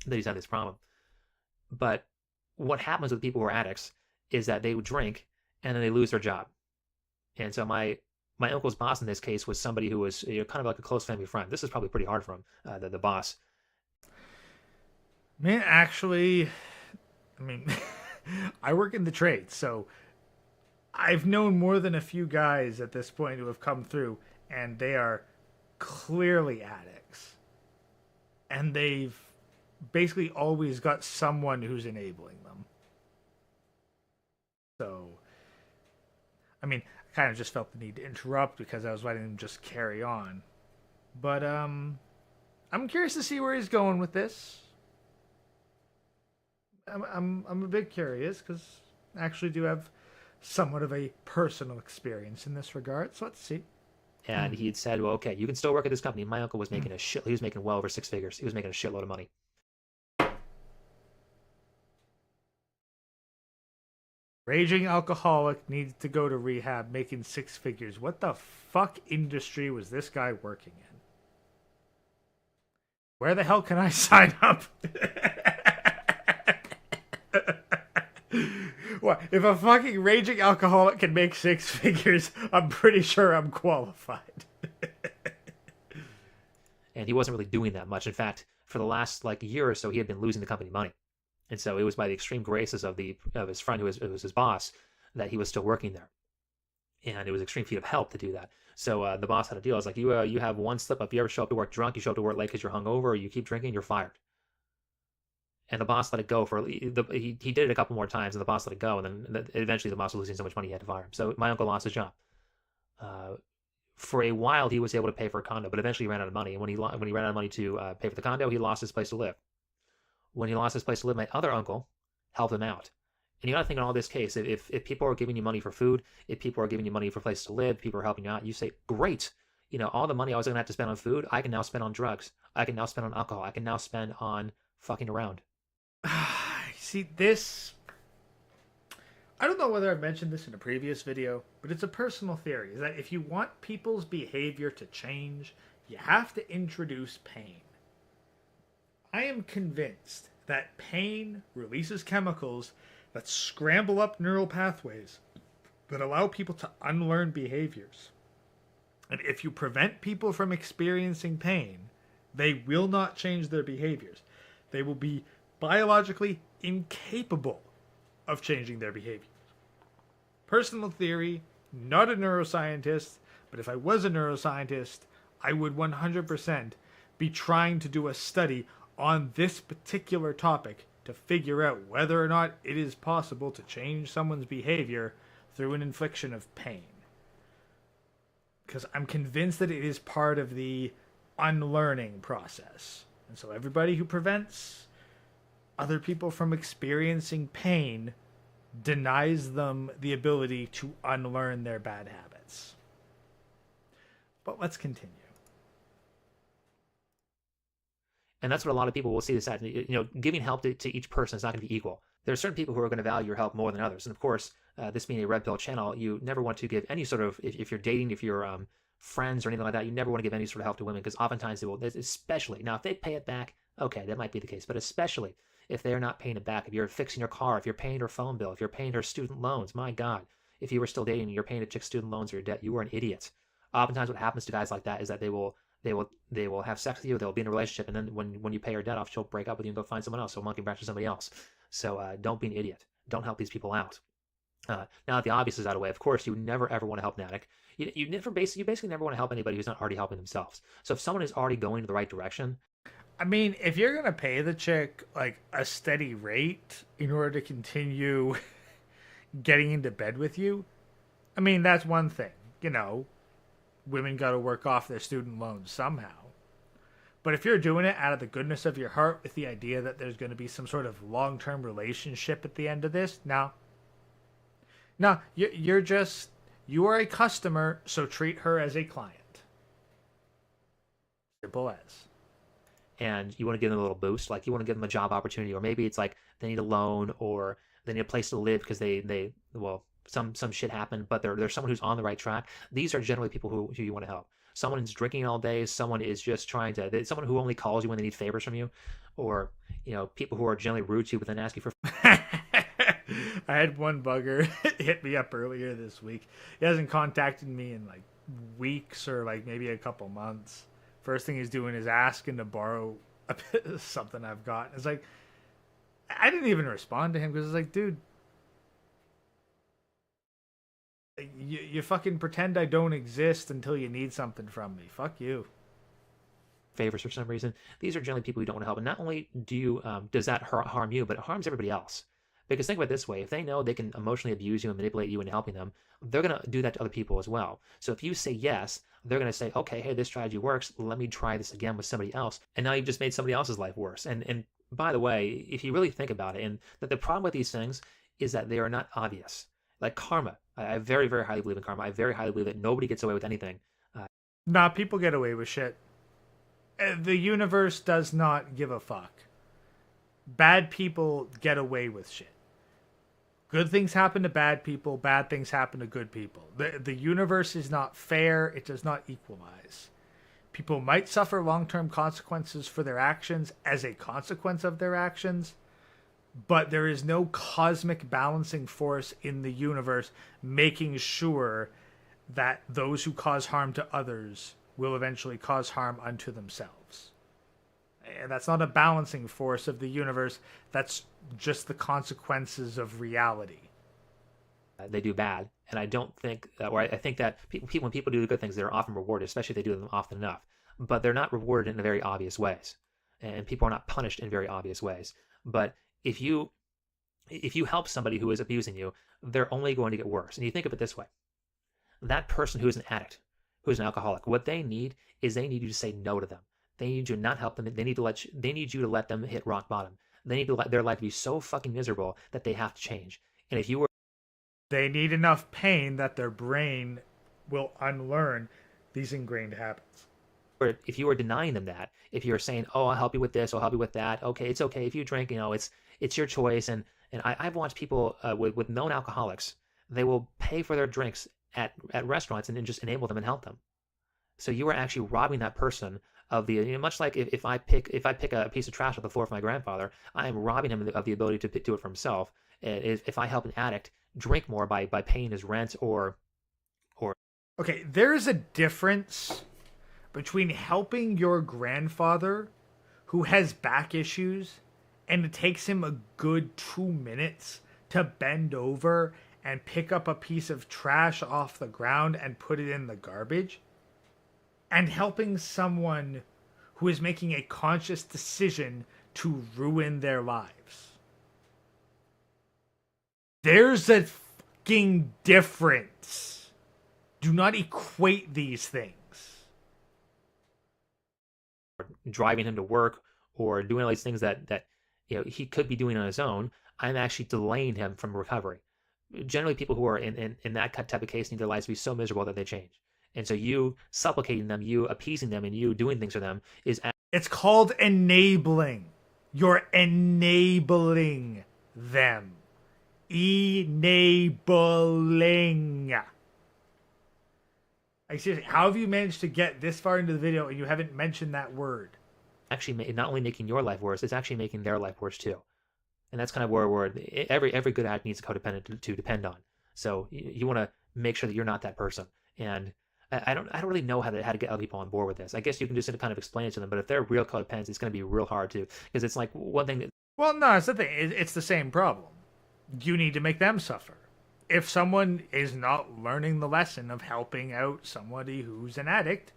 that he's had this problem. But what happens with people who are addicts is that they would drink and then they lose their job. And so my uncle's boss in this case was somebody who was kind of like a close family friend. This is probably pretty hard for him, the boss. Man, actually, I mean, I work in the trade, so I've known more than a few guys at this point who have come through, and they are clearly addicts. And they've basically always got someone who's enabling them. So, I mean, I kind of just felt the need to interrupt because I was letting them just carry on. But I'm curious to see where he's going with this. I'm a bit curious because I actually do have somewhat of a personal experience in this regard. So let's see. And he had said, well, okay, you can still work at this company. My uncle was making he was making well over 6 figures. He was making a shitload of money. Raging alcoholic needs to go to rehab, making 6 figures. What the fuck industry was this guy working in? Where the hell can I sign up? What? If a fucking raging alcoholic can make 6 figures, I'm pretty sure I'm qualified. And he wasn't really doing that much. In fact, for the last year or so, he had been losing the company money. And so it was by the extreme graces of his friend who was his boss that he was still working there. And it was an extreme feat of help to do that. So the boss had a deal. It's like, you have one slip up. You ever show up to work drunk, you show up to work late because you're hungover, or you keep drinking, you're fired. And the boss let it go he did it a couple more times, and the boss let it go. And then eventually the boss was losing so much money he had to fire him. So my uncle lost his job. For a while, he was able to pay for a condo, but eventually he ran out of money. And when he ran out of money to pay for the condo, he lost his place to live. When he lost his place to live, my other uncle helped him out. And you got to think in all this case, if people are giving you money for food, if people are giving you money for a place to live, people are helping you out, you say, great. All the money I was going to have to spend on food, I can now spend on drugs. I can now spend on alcohol. I can now spend on fucking around. See, this... I don't know whether I've mentioned this in a previous video, but it's a personal theory, is that if you want people's behavior to change, you have to introduce pain. I am convinced that pain releases chemicals that scramble up neural pathways that allow people to unlearn behaviors. And if you prevent people from experiencing pain, they will not change their behaviors. They will be biologically incapable of changing their behavior. Personal theory, not a neuroscientist, but if I was a neuroscientist, I would 100% be trying to do a study on this particular topic to figure out whether or not it is possible to change someone's behavior through an infliction of pain. Because I'm convinced that it is part of the unlearning process. And so everybody who prevents other people from experiencing pain denies them the ability to unlearn their bad habits. But let's continue. And that's what a lot of people will see this at. You know, giving help to each person is not going to be equal. There are certain people who are going to value your help more than others. And of course, this being a Red Pill channel, you never want to give any sort of, if you're dating, if you're friends or anything like that, you never want to give any sort of help to women, because oftentimes they will, especially, now if they pay it back, okay, that might be the case, but especially if they're not paying it back, if you're fixing your car, if you're paying her phone bill, if you're paying her student loans, my God, if you were still dating and you're paying a chick's student loans or your debt, you are an idiot. Oftentimes what happens to guys like that is that they will have sex with you, they'll be in a relationship, and then when you pay her debt off, she'll break up with you and go find someone else, so monkey branch to somebody else. So don't be an idiot. Don't help these people out. Now that the obvious is out of the way, of course, you never ever want to help an addict. You basically never want to help anybody who's not already helping themselves. So if someone is already going in the right direction, I mean, if you're gonna pay the chick like a steady rate in order to continue getting into bed with you, I mean, that's one thing. You know, women got to work off their student loans somehow. But if you're doing it out of the goodness of your heart with the idea that there's going to be some sort of long-term relationship at the end of this, no, you are a customer, so treat her as a client. Simple as. and you want to give them a little boost, like you want to give them a job opportunity, or maybe it's like they need a loan or they need a place to live because some shit happened, but they're someone who's on the right track. These are generally people who you want to help. Someone who's drinking all day, someone is just someone who only calls you when they need favors from you, or people who are generally rude to you but then ask you for. I had one bugger hit me up earlier this week. He hasn't contacted me in like weeks or like maybe a couple months. First thing he's doing is asking to borrow a bit of something I've got. It's like, I didn't even respond to him because it's like, dude, you fucking pretend I don't exist until you need something from me. Fuck you. Favors for some reason. These are generally people you don't want to help. And not only does that harm you, but it harms everybody else. Because think about it this way, if they know they can emotionally abuse you and manipulate you into helping them, they're going to do that to other people as well. So if you say yes, they're going to say, okay, hey, this strategy works. Let me try this again with somebody else. And now you've just made somebody else's life worse. And by the way, if you really think about it, and that the problem with these things is that they are not obvious. Like karma. I very, very highly believe in karma. I very highly believe that nobody gets away with anything. Nah, people get away with shit. The universe does not give a fuck. Bad people get away with shit. Good things happen to bad people. Bad things happen to good people. The universe is not fair. It does not equalize. People might suffer long-term consequences for their actions as a consequence of their actions, but there is no cosmic balancing force in the universe making sure that those who cause harm to others will eventually cause harm unto themselves. And that's not a balancing force of the universe. That's just the consequences of reality. They do bad, and I don't think that, or I think that when people do good things, they're often rewarded, especially if they do them often enough. But they're not rewarded in very obvious ways, and people are not punished in very obvious ways. But if you help somebody who is abusing you, they're only going to get worse. And you think of it this way: that person who is an addict, who is an alcoholic, what they need is they need you to say no to them. They need you to not help them. They need you to let them hit rock bottom. They need to let their life be so fucking miserable that they have to change. And if you were, they need enough pain that their brain will unlearn these ingrained habits. If you were denying them that, if you're saying, "Oh, I'll help you with this, I'll help you with that," okay, it's okay if you drink, it's your choice. And I've watched people with known alcoholics, they will pay for their drinks at restaurants and then just enable them and help them. So you are actually robbing that person of the, much like if I pick a piece of trash off the floor for my grandfather, I am robbing him of the ability to do it for himself. If I help an addict drink more by paying his rent or Okay, there's a difference between helping your grandfather who has back issues and it takes him a good 2 minutes to bend over and pick up a piece of trash off the ground and put it in the garbage, and helping someone who is making a conscious decision to ruin their lives. There's a fucking difference. Do not equate these things. Driving him to work or doing all these things that he could be doing on his own, I'm actually delaying him from recovery. Generally, people who are in that type of case need their lives to be so miserable that they change. And so you supplicating them, you appeasing them, and you doing things for them is... It's called enabling. You're enabling them. Enabling. Like, seriously, how have you managed to get this far into the video and you haven't mentioned that word? Actually, not only making your life worse, it's actually making their life worse too. And that's kind of where every good addict needs a codependent to depend on. So you want to make sure that you're not that person. And I don't really know how to get other people on board with this. I guess you can just kind of explain it to them, but if they're real codependents, it's going to be real hard to, because it's like one thing that... Well, no, it's the thing. It's the same problem. You need to make them suffer. If someone is not learning the lesson of helping out somebody who's an addict,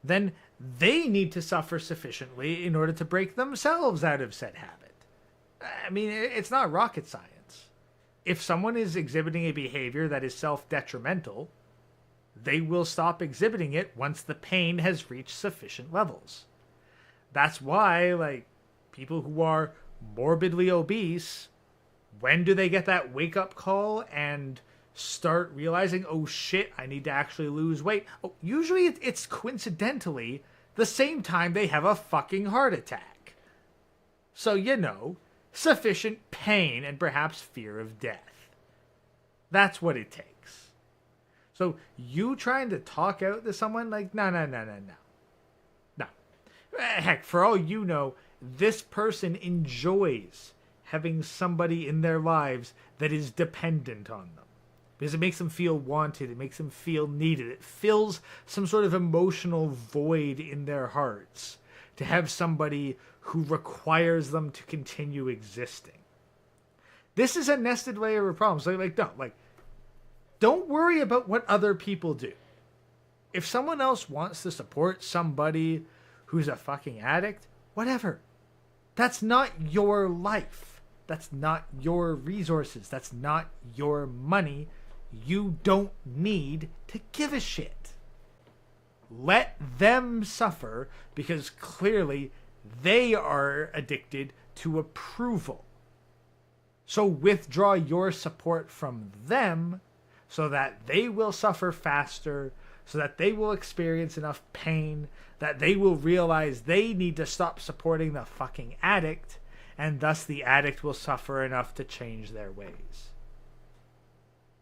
then they need to suffer sufficiently in order to break themselves out of said habit. I mean, it's not rocket science. If someone is exhibiting a behavior that is self-detrimental, they will stop exhibiting it once the pain has reached sufficient levels. That's why, like, people who are morbidly obese, when do they get that wake-up call and start realizing, oh shit, I need to actually lose weight? Oh, usually it's coincidentally the same time they have a fucking heart attack. So, sufficient pain and perhaps fear of death. That's what it takes. So you trying to talk out to someone, like, no. No. Heck, for all you know, this person enjoys having somebody in their lives that is dependent on them. Because it makes them feel wanted, it makes them feel needed, it fills some sort of emotional void in their hearts to have somebody who requires them to continue existing. This is a nested layer of problems. Don't worry about what other people do. If someone else wants to support somebody who's a fucking addict, whatever. That's not your life. That's not your resources. That's not your money. You don't need to give a shit. Let them suffer, because clearly they are addicted to approval. So withdraw your support from them so that they will suffer faster, so that they will experience enough pain, that they will realize they need to stop supporting the fucking addict, and thus the addict will suffer enough to change their ways.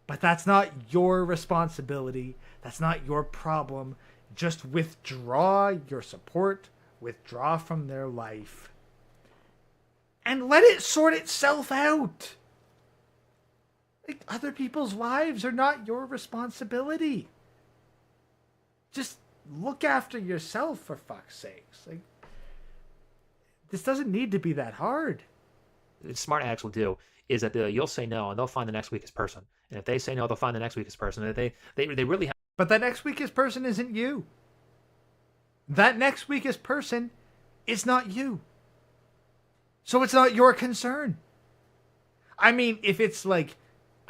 But that's not your responsibility. That's not your problem. Just withdraw your support, withdraw from their life, and let it sort itself out. Like, other people's lives are not your responsibility. Just look after yourself, for fuck's sakes. Like, this doesn't need to be that hard. Smart addicts will do is that you'll say no, and they'll find the next weakest person. And if they say no, they'll find the next weakest person. And they really have... But that next weakest person isn't you. That next weakest person is not you. So it's not your concern. I mean, if it's like,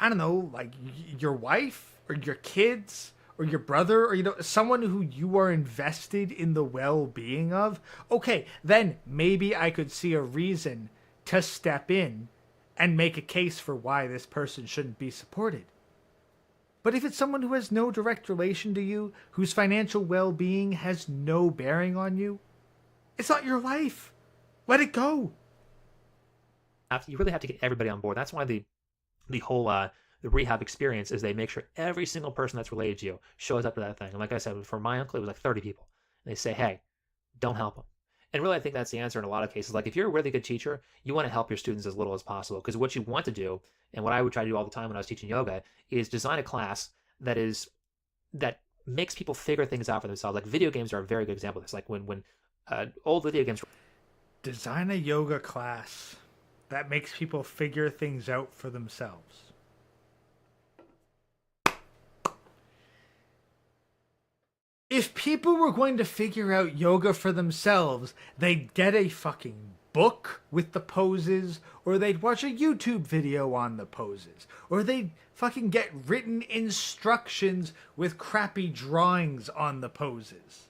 I don't know, like your wife or your kids or your brother or, someone who you are invested in the well-being of, okay, then maybe I could see a reason to step in and make a case for why this person shouldn't be supported. But if it's someone who has no direct relation to you, whose financial well-being has no bearing on you, it's not your life. Let it go. You really have to get everybody on board. That's why the whole the rehab experience is they make sure every single person that's related to you shows up to that thing. And like I said, for my uncle, it was like 30 people. And they say, hey, don't help them. And really, I think that's the answer in a lot of cases. Like, if you're a really good teacher, you want to help your students as little as possible. Because what you want to do, and what I would try to do all the time when I was teaching yoga, is design a class that makes people figure things out for themselves. Like video games are a very good example of this. Like when old video games. Design a yoga class that makes people figure things out for themselves. If people were going to figure out yoga for themselves, they'd get a fucking book with the poses, or they'd watch a YouTube video on the poses, or they'd fucking get written instructions with crappy drawings on the poses.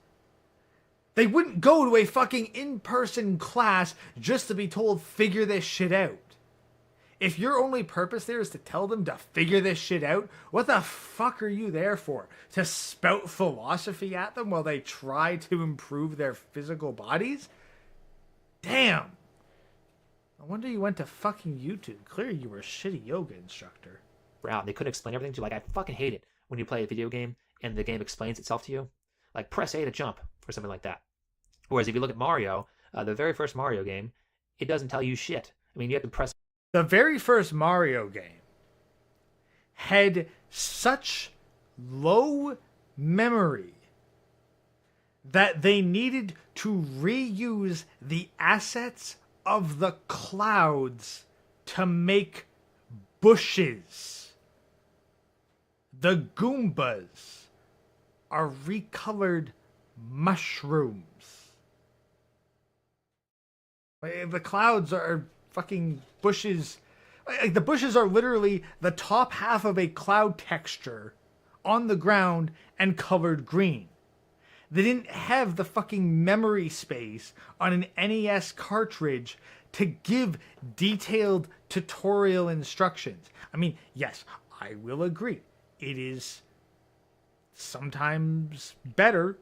They wouldn't go to a fucking in-person class just to be told, figure this shit out. If your only purpose there is to tell them to figure this shit out, what the fuck are you there for? To spout philosophy at them while they try to improve their physical bodies? Damn. I wonder you went to fucking YouTube. Clearly you were a shitty yoga instructor. Out. They couldn't explain everything to you. Like, I fucking hate it when you play a video game and the game explains itself to you. Like, press A to jump, or something like that. Whereas if you look at Mario, the very first Mario game, it doesn't tell you shit. I mean, you have to press. The very first Mario game had such low memory that they needed to reuse the assets of the clouds to make bushes. The Goombas are recolored mushrooms. The clouds are fucking bushes. Like, the bushes are literally the top half of a cloud texture on the ground and colored green. They didn't have the fucking memory space on an NES cartridge to give detailed tutorial instructions. I mean, yes, I will agree. It is sometimes better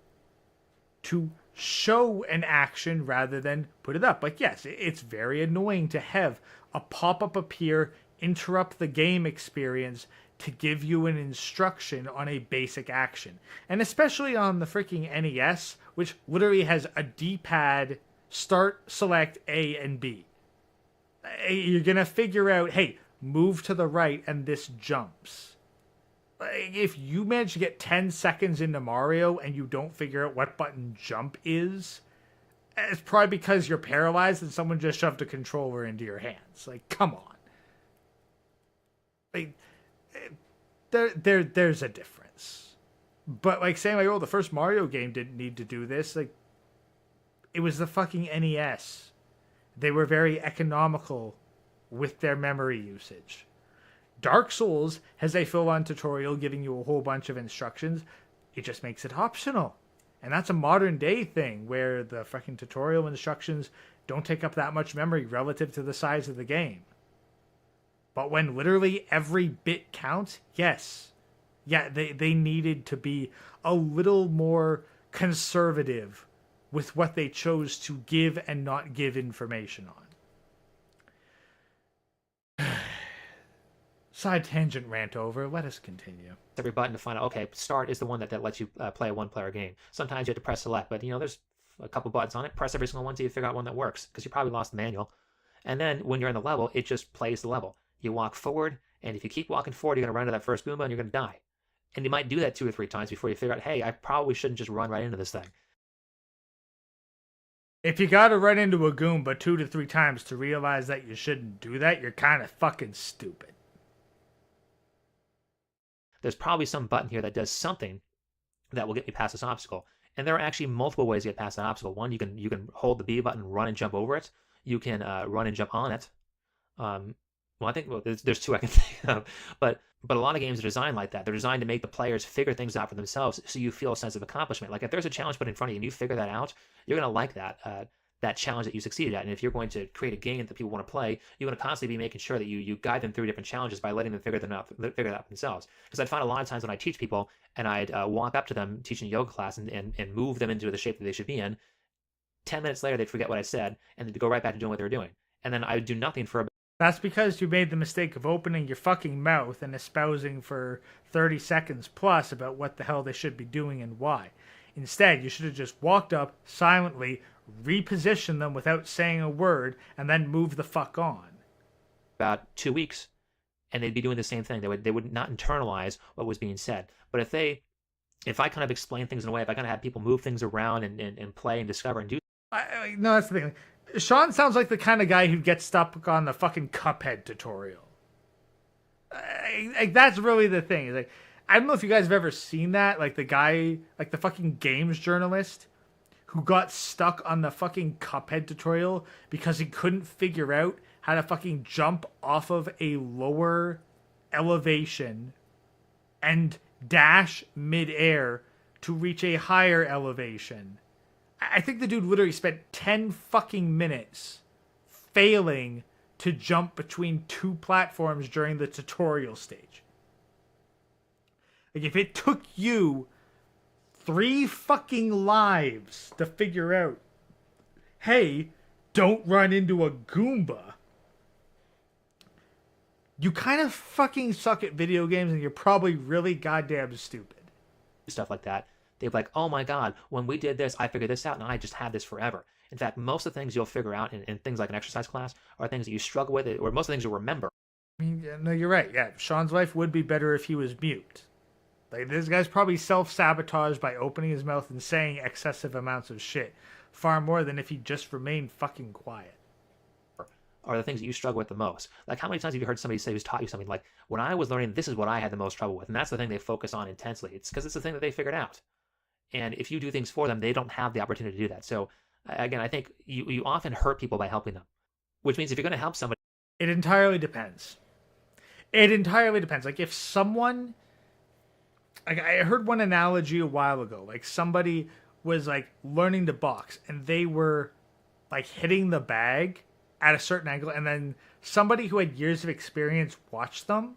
to show an action rather than put it up. Like, yes, it's very annoying to have a pop-up appear, interrupt the game experience to give you an instruction on a basic action. And especially on the freaking NES, which literally has a D-pad, start, select A and B. You're gonna figure out, hey, move to the right and this jumps. If you manage to get 10 seconds into Mario and you don't figure out what button jump is, it's probably because you're paralyzed and someone just shoved a controller into your hands. Like, come on. Like, there's a difference. But like saying like, oh, the first Mario game didn't need to do this. Like, it was the fucking NES. They were very economical with their memory usage. Dark Souls has a full-on tutorial giving you a whole bunch of instructions. It just makes it optional. And that's a modern day thing where the fucking tutorial instructions don't take up that much memory relative to the size of the game. But when literally every bit counts, yes. Yeah, they needed to be a little more conservative with what they chose to give and not give information on. Side tangent rant over. Let us continue. Every button to find out, okay, start is the one that lets you play a one-player game. Sometimes you have to press select, but there's a couple buttons on it. Press every single one until you figure out one that works, because you probably lost the manual. And then when you're in the level, it just plays the level. You walk forward, and if you keep walking forward, you're going to run into that first Goomba, and you're going to die. And you might do that 2 or 3 times before you figure out, hey, I probably shouldn't just run right into this thing. If you gotta run into a Goomba 2 to 3 times to realize that you shouldn't do that, you're kind of fucking stupid. There's probably some button here that does something that will get me past this obstacle. And there are actually multiple ways to get past that obstacle. One, you can hold the B button, run and jump over it. You can run and jump on it. I think there's 2 I can think of. But a lot of games are designed like that. They're designed to make the players figure things out for themselves, so you feel a sense of accomplishment. Like if there's a challenge put in front of you and you figure that out, you're gonna like that challenge that you succeeded at. And if you're going to create a game that people want to play, you're going to constantly be making sure that you guide them through different challenges by letting them figure it out themselves. Because I'd find a lot of times when I teach people and I'd walk up to them teaching a yoga class and move them into the shape that they should be in, 10 minutes later they'd forget what I said and they'd go right back to doing what they were doing. And then I would do nothing for That's because you made the mistake of opening your fucking mouth and espousing for 30 seconds plus about what the hell they should be doing and why. Instead, you should have just walked up silently, repositioned them without saying a word, and then move the fuck on. About 2 weeks, and they'd be doing the same thing. They would not internalize what was being said. But if they if I kind of explain things in a way, if I kind of have people move things around and play and discover and do. No, that's the thing. Sean sounds like the kind of guy who gets stuck on the fucking Cuphead tutorial. That's really the thing. Like, I don't know if you guys have ever seen that. Like the guy, like the fucking games journalist who got stuck on the fucking Cuphead tutorial because he couldn't figure out how to fucking jump off of a lower elevation and dash midair to reach a higher elevation. I think the dude literally spent 10 fucking minutes failing to jump between two platforms during the tutorial stage. Like, if it took you 3 fucking lives to figure out, hey, don't run into a Goomba, you kind of fucking suck at video games and you're probably really goddamn stupid. Stuff like that, they're like, oh my god, when we did this, I figured this out, and I just had this forever. In fact, most of the things you'll figure out in things like an exercise class are things that you struggle with, or most of the things you'll remember. I mean, no, you're right. Yeah, Sean's life would be better if he was mute. Like, this guy's probably self-sabotaged by opening his mouth and saying excessive amounts of shit, far more than if he just remained fucking quiet. Are the things that you struggle with the most. Like, how many times have you heard somebody say who's taught you something like, when I was learning, this is what I had the most trouble with, and that's the thing they focus on intensely. It's because it's the thing that they figured out. And if you do things for them, they don't have the opportunity to do that. So again, I think you often hurt people by helping them, which means if you're going to help somebody, it entirely depends. It entirely depends. Like, if someone, like, I heard one analogy a while ago. Like, somebody was like learning to box and they were like hitting the bag at a certain angle, and then somebody who had years of experience watched them,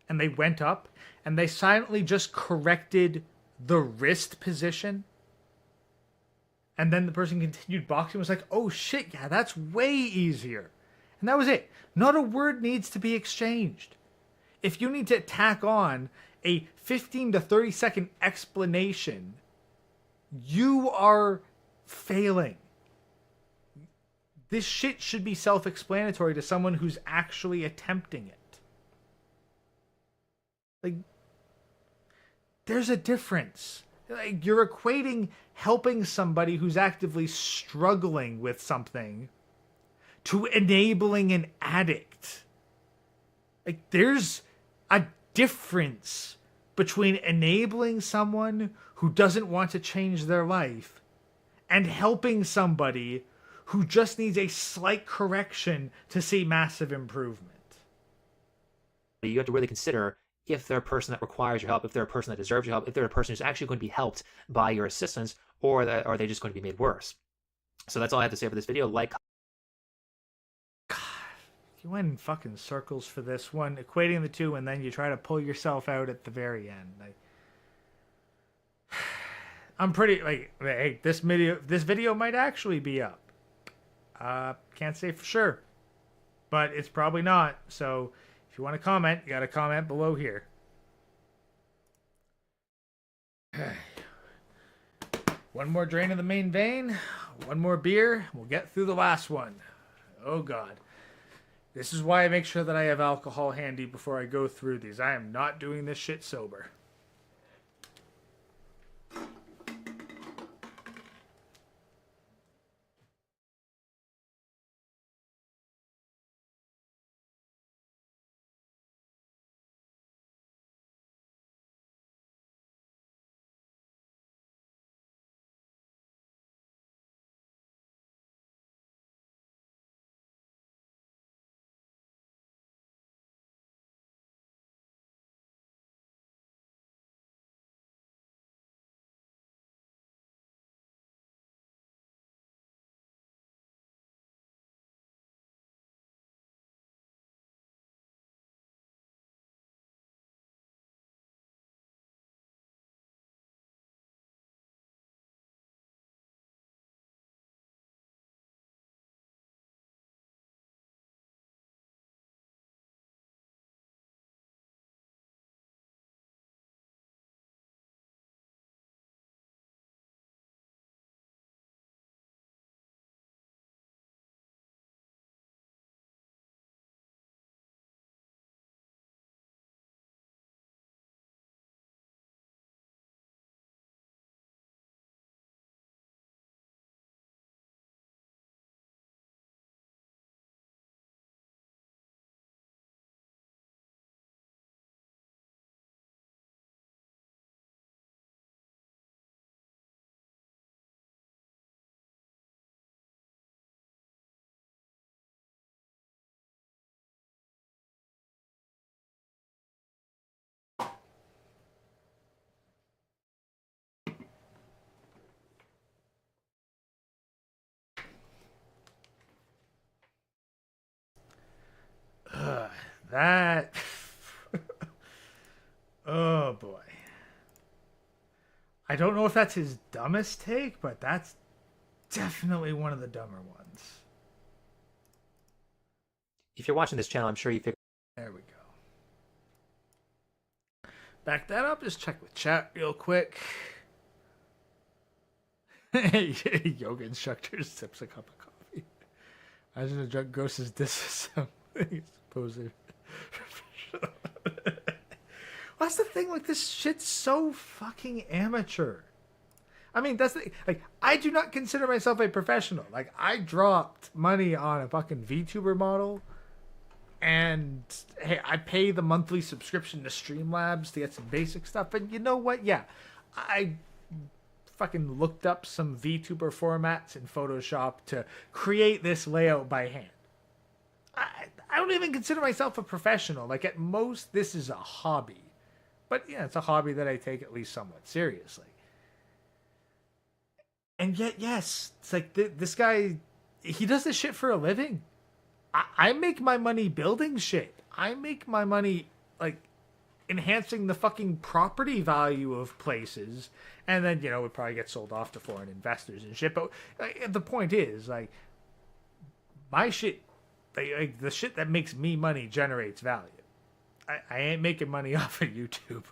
and they went up and they silently just corrected the wrist position, and then the person continued boxing, was like, oh shit, yeah, that's way easier. And that was it. Not a word needs to be exchanged. If you need to tack on a 15 to 30 second explanation, you are failing. This shit should be self-explanatory to someone who's actually attempting it. Like, there's a difference. Like, you're equating helping somebody who's actively struggling with something to enabling an addict. Like, there's a difference between enabling someone who doesn't want to change their life and helping somebody who just needs a slight correction to see massive improvement. you have to really consider if they're a person that requires your help, if they're a person that deserves your help, if they're a person who's actually going to be helped by your assistance, or are they just going to be made worse? So that's all I have to say for this video. Like, God, you went in fucking circles for this one, equating the two, and then you try to pull yourself out at the very end. I'm pretty like, hey, this video might actually be up. Can't say for sure, but it's probably not. So if you want to comment, you got to comment below here. One more drain of the main vein, one more beer, we'll get through the last one. Oh God. This is why I make sure that I have alcohol handy before I go through these. I am not doing this shit sober. That. Oh boy. I don't know if that's his dumbest take, but that's definitely one of the dumber ones. If you're watching this channel, I'm sure you figured. There we go. Back that up. Just check with chat real quick. Yoga instructor sips a cup of coffee. Imagine a drunk gross's disassembly. Suppose it. Well, that's the thing. Like, this shit's so fucking amateur. I mean, that's the like. I do not consider myself a professional. Like, I dropped money on a fucking VTuber model, and hey, I pay the monthly subscription to Streamlabs to get some basic stuff. And you know what? Yeah, I fucking looked up some VTuber formats in Photoshop to create this layout by hand. I don't even consider myself a professional. Like, at most, this is a hobby. But yeah, it's a hobby that I take at least somewhat seriously. And yet, yes, it's like this guy, he does this shit for a living. I make my money building shit. I make my money, like, enhancing the fucking property value of places. And then, you know, it probably gets sold off to foreign investors and shit. But the point is, like, my shit, like the shit that makes me money generates value. I ain't making money off of YouTube.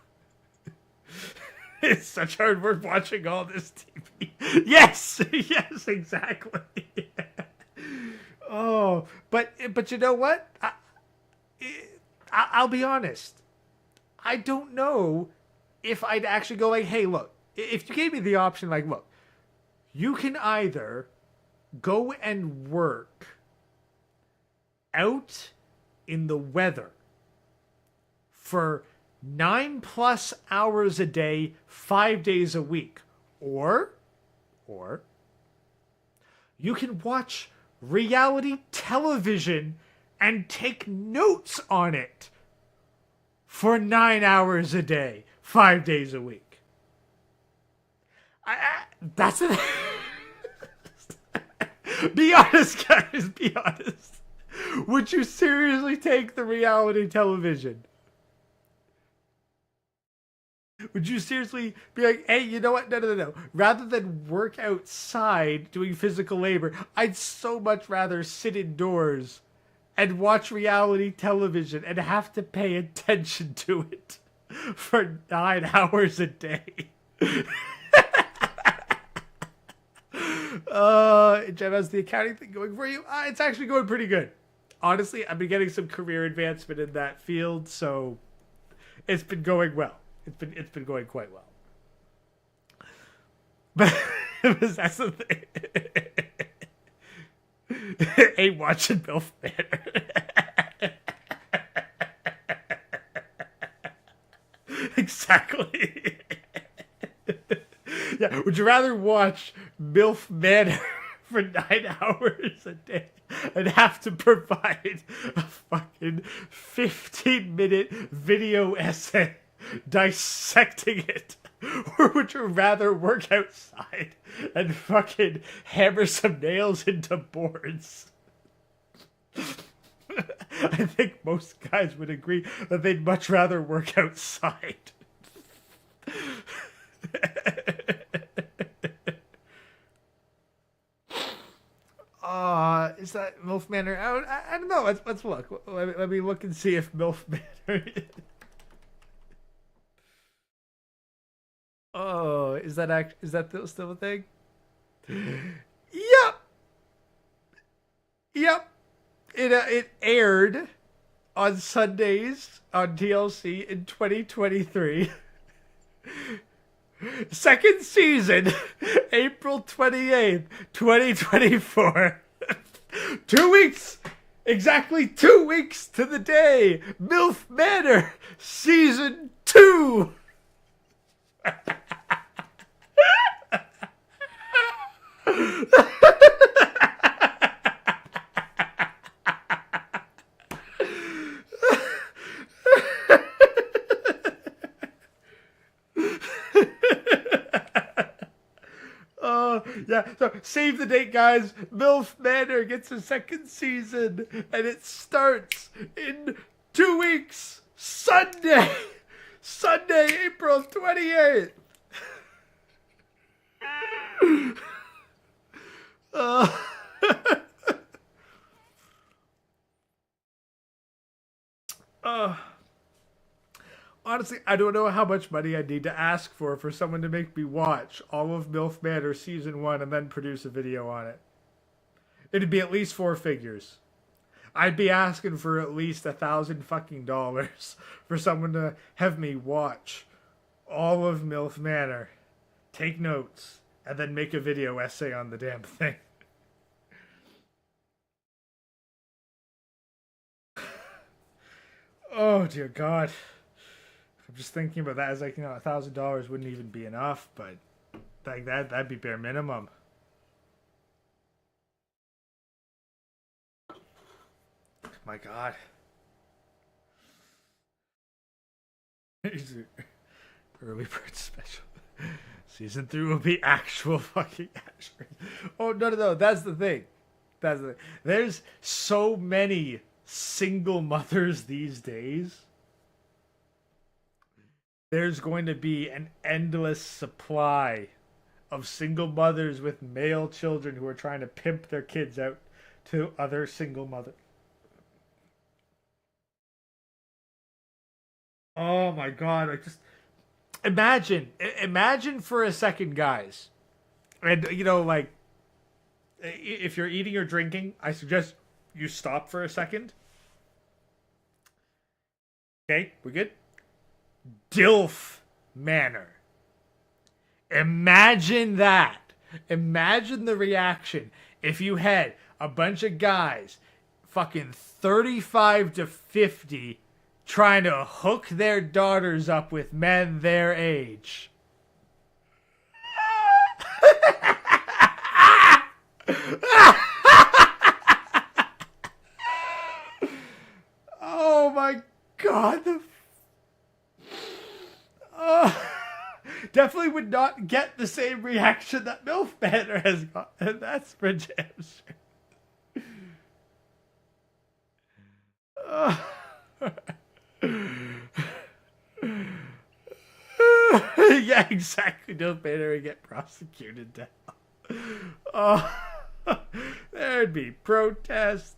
It's such hard work watching all this TV. Yes, yes, exactly. Oh, but you know what? I'll be honest. I don't know if I'd actually go like, hey, look, if you gave me the option, like, look, you can either go and work out in the weather for 9+ hours a day, 5 days a week. Or you can watch reality television and take notes on it for 9 hours a day, 5 days a week. That's it. Be honest, guys. Be honest. Would you seriously take the reality television? Would you seriously be like, hey, you know what? No. Rather than work outside doing physical labor, I'd so much rather sit indoors and watch reality television and have to pay attention to it for 9 hours a day. Jem, how's the accounting thing going for you? It's actually going pretty good. Honestly, I've been getting some career advancement in that field, so it's been going well. It's been going quite well. But that's the thing. Ain't watching MILF Manor. Exactly. Yeah, would you rather watch MILF Manor for 9 hours a day and have to provide a fucking 15-minute video essay dissecting it? Or would you rather work outside and fucking hammer some nails into boards? I think most guys would agree that they'd much rather work outside. Is that MILF Manor out? I don't know. Let's look. Let me look and see if MILF Manor. Oh, is that still a thing? Yep. It aired on Sundays on TLC in 2023. Second season, April 28th, 2024. 2 weeks! Exactly 2 weeks to the day! MILF Manor, Season 2! Yeah, so save the date, guys. MILF Manor gets a second season, and it starts in 2 weeks. Sunday, April 28th. Honestly, I don't know how much money I need to ask for someone to make me watch all of MILF Manor Season 1 and then produce a video on it. It'd be at least 4 figures. I'd be asking for at least $1,000 for someone to have me watch all of MILF Manor, take notes, and then make a video essay on the damn thing. Oh dear God. I'm just thinking about that as like, $1,000 wouldn't even be enough, but like that'd be bare minimum. My God. Early bird special. Season 3 will be actual fucking action. Oh, no. That's the thing. There's so many single mothers these days. There's going to be an endless supply of single mothers with male children who are trying to pimp their kids out to other single mothers. Oh my God, I just imagine for a second, guys. And like if you're eating or drinking, I suggest you stop for a second. Okay, we good? DILF Manor. Imagine that. Imagine the reaction if you had a bunch of guys fucking 35 to 50 trying to hook their daughters up with men their age. Oh my God. Definitely would not get the same reaction that MILF Manor has got. And that's for damn sure. Yeah, exactly. MILF Manor would get prosecuted now. There'd be protests.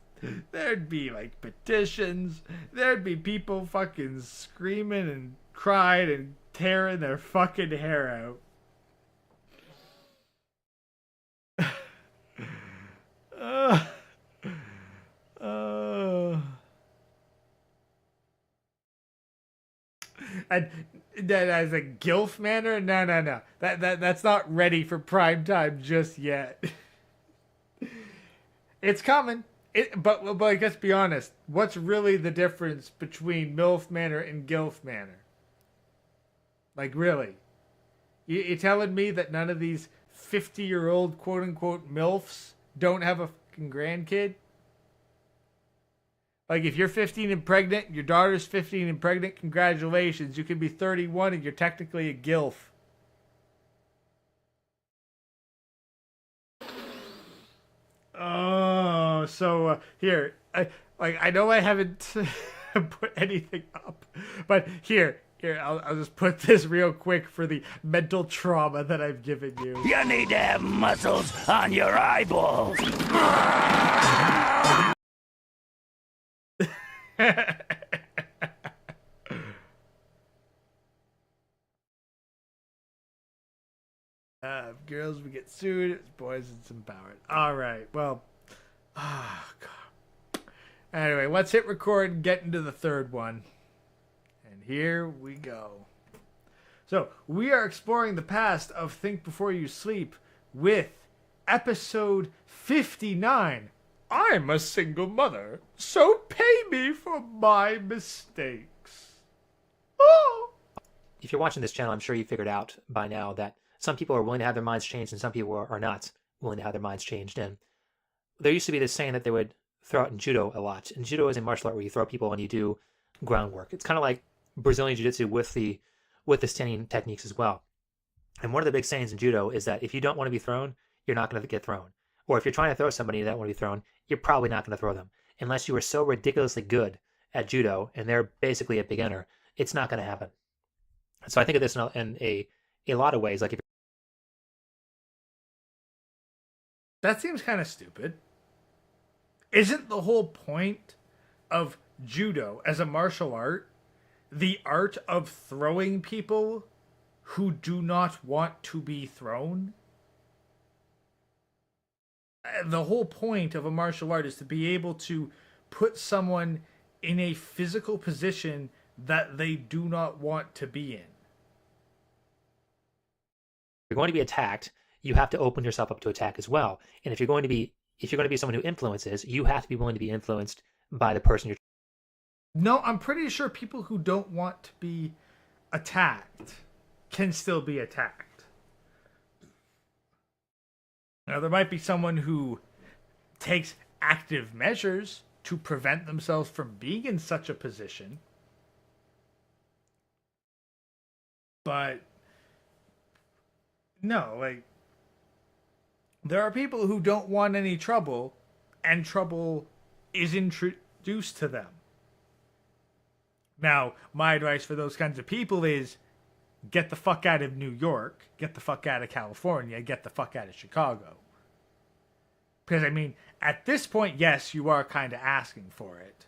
There'd be like petitions. There'd be people fucking screaming and crying and tearing their fucking hair out. And that as a GILF Manor? No. That's not ready for prime time just yet. It's coming. But like, let's be honest. What's really the difference between MILF Manor and GILF Manor? Like, really? You're telling me that none of these 50-year-old quote-unquote MILFs don't have a fucking grandkid? Like, if you're 15 and pregnant, your daughter's 15 and pregnant, congratulations. You can be 31 and you're technically a GILF. Oh, so here. I know I haven't put anything up, but here, I'll just put this real quick for the mental trauma that I've given you. You need to have muscles on your eyeballs. Girls, we get sued. It's boys, it's empowered. All right. Well, God. Anyway, let's hit record and get into the third one. And here we go. So, we are exploring the past of Think Before You Sleep with episode 59. I'm a single mother, so pay me for my mistakes. Oh! If you're watching this channel, I'm sure you figured out by now that some people are willing to have their minds changed and some people are not willing to have their minds changed. And there used to be this saying that they would throw out in judo a lot. And judo is a martial art where you throw people and you do groundwork. It's kind of like Brazilian jiu-jitsu with the standing techniques as well. And one of the big sayings in judo is that if you don't want to be thrown, you're not going to get thrown. Or if you're trying to throw somebody that want to be thrown, you're probably not going to throw them unless you are so ridiculously good at judo and they're basically a beginner, it's not going to happen. So I think of this in a lot of ways. Like if That seems kind of stupid. Isn't the whole point of judo as a martial art the art of throwing people who do not want to be thrown? The whole point of a martial art is to be able to put someone in a physical position that they do not want to be in. you're going to be attacked, you have to open yourself up to attack as well. And if you're going to be someone who influences, you have to be willing to be influenced by the person you're. No, I'm pretty sure people who don't want to be attacked can still be attacked. Now, there might be someone who takes active measures to prevent themselves from being in such a position, but no, like, there are people who don't want any trouble, and trouble is introduced to them. Now, my advice for those kinds of people is get the fuck out of New York, get the fuck out of California, get the fuck out of Chicago. Because, I mean, at this point, yes, you are kind of asking for it.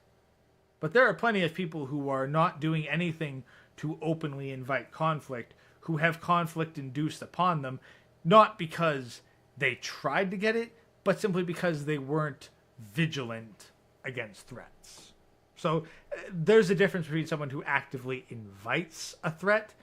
But there are plenty of people who are not doing anything to openly invite conflict, who have conflict induced upon them, not because they tried to get it, but simply because they weren't vigilant against threats. So there's a difference between someone who actively invites a threat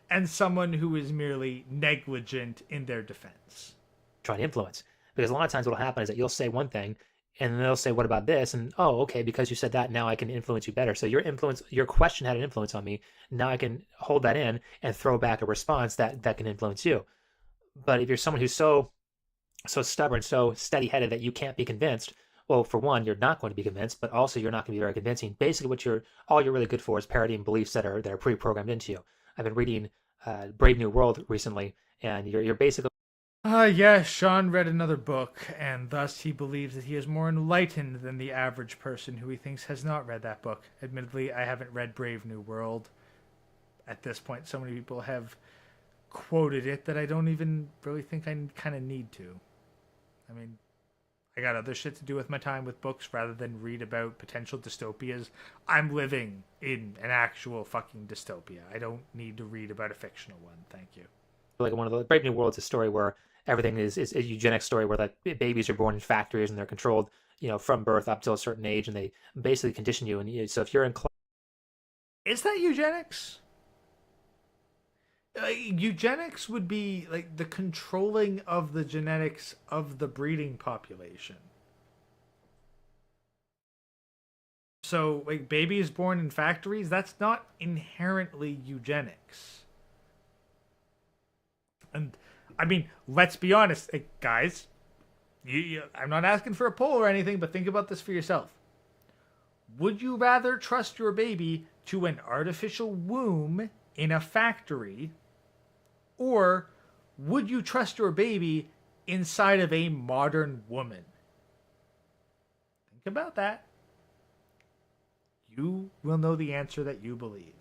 and someone who is merely negligent in their defense. Trying to influence. Because a lot of times what will happen is that you'll say one thing and they'll say, what about this? And, oh, okay, because you said that, now I can influence you better. So your question had an influence on me. Now I can hold that in and throw back a response that can influence you. But if you're someone who's so stubborn, so steady-headed that you can't be convinced, well, for one, you're not going to be convinced, but also you're not going to be very convincing. Basically, all you're really good for is parodying beliefs that are pre-programmed into you. I've been reading Brave New World recently, and you're basically. Yes, Sean read another book, and thus he believes that he is more enlightened than the average person who he thinks has not read that book. Admittedly, I haven't read Brave New World. At this point, so many people have quoted it that I don't even really think I kind of need to. I mean, I got other shit to do with my time with books rather than read about potential dystopias. I'm living in an actual fucking dystopia. I don't need to read about a fictional one. Thank you. Like one of the Brave New World is a story where everything is a eugenics story where like babies are born in factories and they're controlled, from birth up till a certain age, and they basically condition you. And so if you're in Is that eugenics? Eugenics would be like the controlling of the genetics of the breeding population. So, like, babies born in factories, that's not inherently eugenics. And, I mean, let's be honest, guys. I'm not asking for a poll or anything, but think about this for yourself. Would you rather trust your baby to an artificial womb in a factory, or would you trust your baby inside of a modern woman? Think about that. You will know the answer that you believe.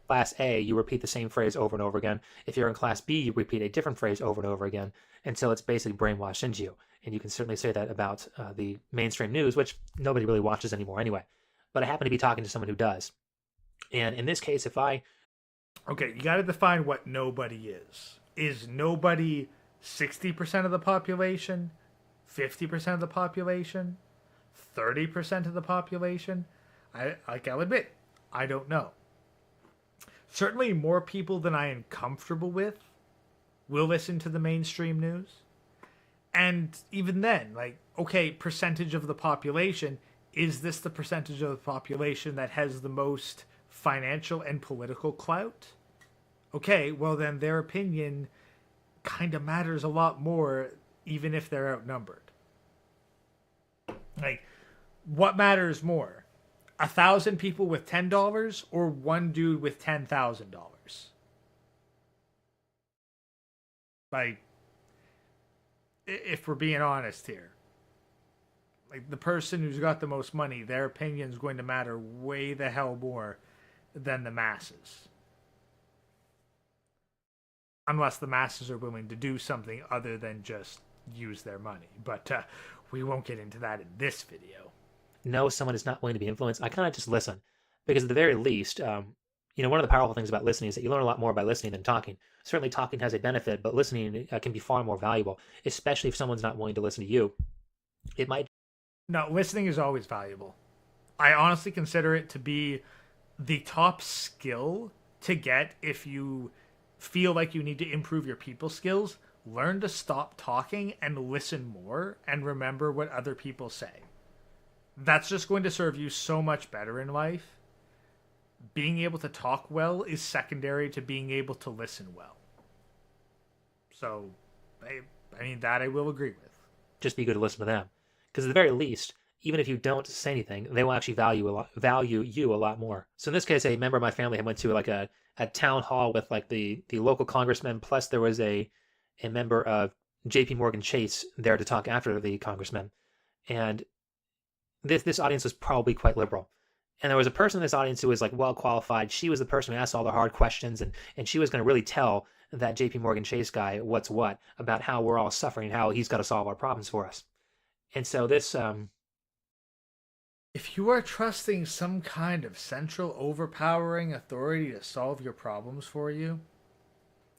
Class A, you repeat the same phrase over and over again. If you're in Class B, you repeat a different phrase over and over again until it's basically brainwashed into you. And you can certainly say that about the mainstream news, which nobody really watches anymore anyway. But I happen to be talking to someone who does. And in this case, Okay, you got to define what nobody is. Is nobody 60% of the population? 50% of the population? 30% of the population? I'll admit, I don't know. Certainly more people than I am comfortable with will listen to the mainstream news. And even then, okay, percentage of the population, is this the percentage of the population that has the most financial and political clout? Okay, well then their opinion kind of matters a lot more, even if they're outnumbered. What matters more? 1,000 people with $10 or one dude with $10,000? If we're being honest here. Like, the person who's got the most money, their opinion is going to matter way the hell more than the masses. Unless the masses are willing to do something other than just use their money. But we won't get into that in this video. Know someone is not willing to be influenced, I kind of just listen. Because at the very least, one of the powerful things about listening is that you learn a lot more by listening than talking. Certainly talking has a benefit, but listening can be far more valuable, especially if someone's not willing to listen to you. It might... No, listening is always valuable. I honestly consider it to be the top skill to get if you feel like you need to improve your people skills. Learn to stop talking and listen more and remember what other people say. That's just going to serve you so much better in life. Being able to talk well is secondary to being able to listen well. So, I mean, that I will agree with. Just be good to listen to them. Because at the very least, even if you don't say anything, they will actually value you a lot more. So in this case, a member of my family had went to like a town hall with like the local congressman, plus there was a member of JP Morgan Chase there to talk after the congressman. And this audience was probably quite liberal. And there was a person in this audience who was like well qualified. She was the person who asked all the hard questions, and she was going to really tell that JP Morgan Chase guy what's what about how we're all suffering, how he's got to solve our problems for us. And so this if you are trusting some kind of central overpowering authority to solve your problems for you,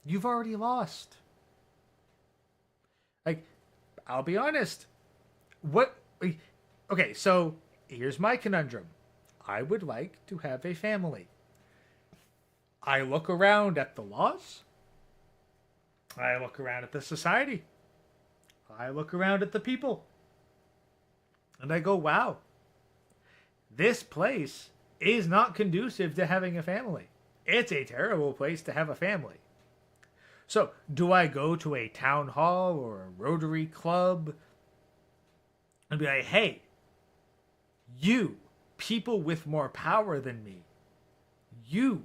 you've already lost. Like, I'll be honest. Okay, so here's my conundrum. I would like to have a family. I look around at the laws. I look around at the society. I look around at the people. And I go, wow. This place is not conducive to having a family. It's a terrible place to have a family. So, do I go to a town hall or a Rotary Club and be like, hey, you, people with more power than me, you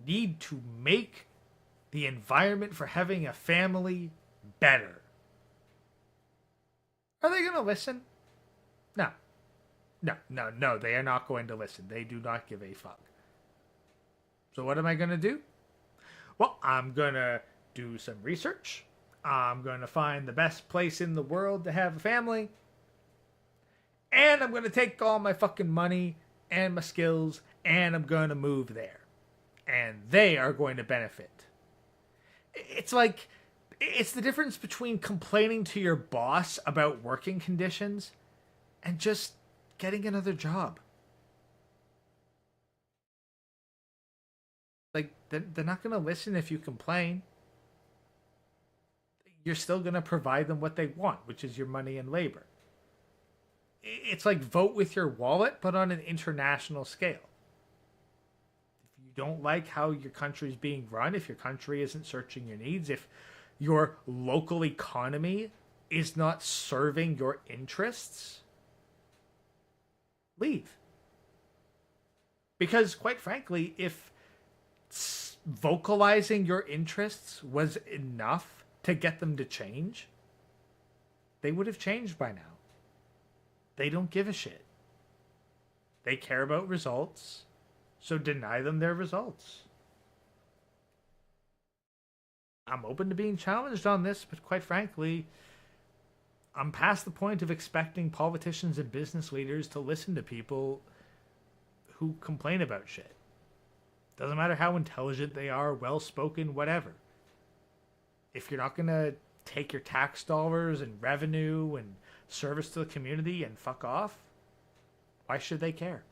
need to make the environment for having a family better. Are they going to listen? No. No, they are not going to listen. They do not give a fuck. So what am I going to do? Well, I'm going to do some research. I'm going to find the best place in the world to have a family. And I'm going to take all my fucking money and my skills and I'm going to move there. And they are going to benefit. It's like, it's the difference between complaining to your boss about working conditions and just getting another job. Like, they're not going to listen if you complain. You're still going to provide them what they want, which is your money and labor. It's like vote with your wallet, but on an international scale. If you don't like how your country is being run, if your country isn't searching your needs, if your local economy is not serving your interests, leave. Because, quite frankly, if vocalizing your interests was enough to get them to change, they would have changed by now. They don't give a shit. They care about results, so deny them their results. I'm open to being challenged on this, but quite frankly, I'm past the point of expecting politicians and business leaders to listen to people who complain about shit. Doesn't matter how intelligent they are, well-spoken, whatever. If you're not going to take your tax dollars and revenue and service to the community and fuck off, why should they care?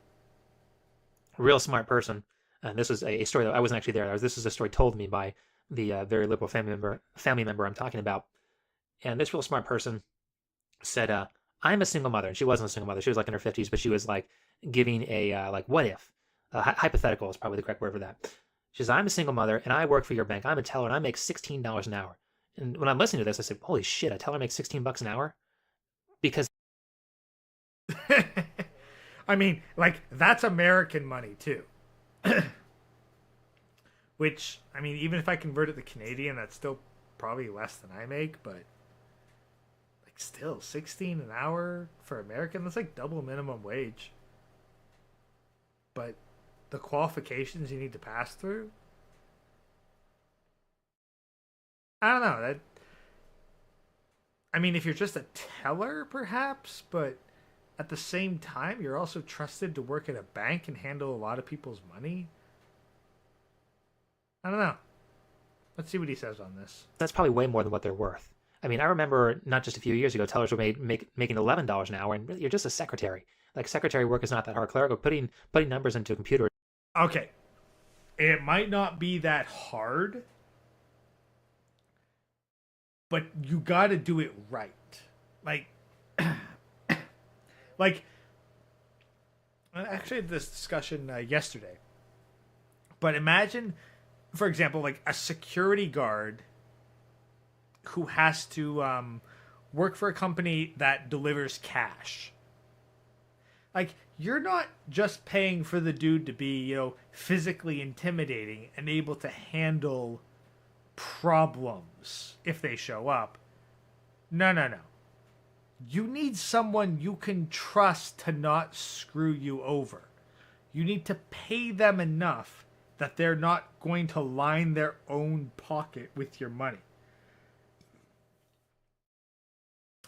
A real smart person, and this is a story that I wasn't actually there. This is a story told to me by the very liberal family member I'm talking about. And this real smart person said, I'm a single mother. And she wasn't a single mother. She was like in her 50s, but she was like giving a like what if. Hypothetical is probably the correct word for that. She says, I'm a single mother and I work for your bank. I'm a teller and I make $16 an hour. And when I'm listening to this, I said, holy shit, a teller makes $16 an hour? Because I mean, like, that's American money too. Which, I mean, even if I convert it to Canadian, that's still probably less than I make, but like Still, 16 an hour for American, that's like double minimum wage. But the qualifications you need to pass through, I don't know. That, I mean, if you're just a teller, perhaps, but at the same time, you're also trusted to work at a bank and handle a lot of people's money. I don't know. Let's see what he says on this. That's probably way more than what they're worth. I mean, I remember not just a few years ago, tellers were making $11 an hour, and really, you're just a secretary. Like, secretary work is not that hard. Clerical, putting numbers into a computer. Okay. It might not be that hard, but you got to do it right. Like, like, I actually had this discussion yesterday. But imagine, for example, like a security guard who has to work for a company that delivers cash. Like, you're not just paying for the dude to be, physically intimidating and able to handle problems if they show up. No. You need someone you can trust to not screw you over. You need to pay them enough that they're not going to line their own pocket with your money.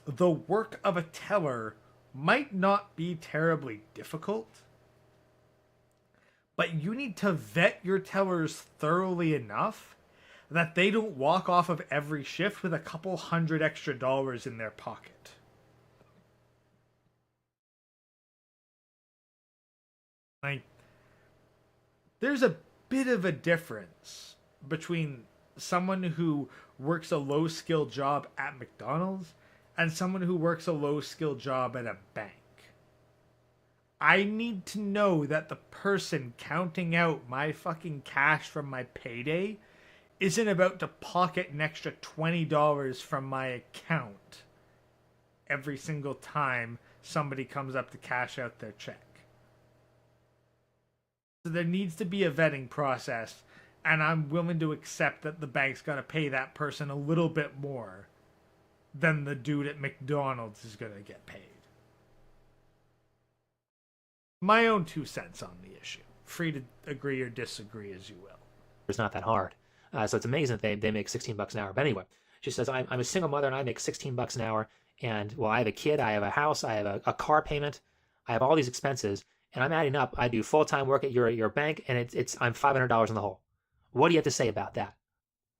The work of a teller might not be terribly difficult, but you need to vet your tellers thoroughly enough that they don't walk off of every shift with a couple $100 extra in their pocket. Like, there's a bit of a difference between someone who works a low-skill job at McDonald's and someone who works a low-skill job at a bank. I need to know that the person counting out my fucking cash from my payday isn't about to pocket an extra $20 from my account every single time somebody comes up to cash out their check. So there needs to be a vetting process, and I'm willing to accept that the bank's got to pay that person a little bit more than the dude at McDonald's is going to get paid. My own 2 cents on the issue. Free to agree or disagree as you will. It's not that hard. So it's amazing that they make $16 an hour. But anyway, she says, I'm a single mother and I make $16 an hour. And, well, I have a kid, I have a house, I have a car payment, I have all these expenses. And I'm adding up. I do full-time work at your bank, and I'm $500 in the hole. What do you have to say about that?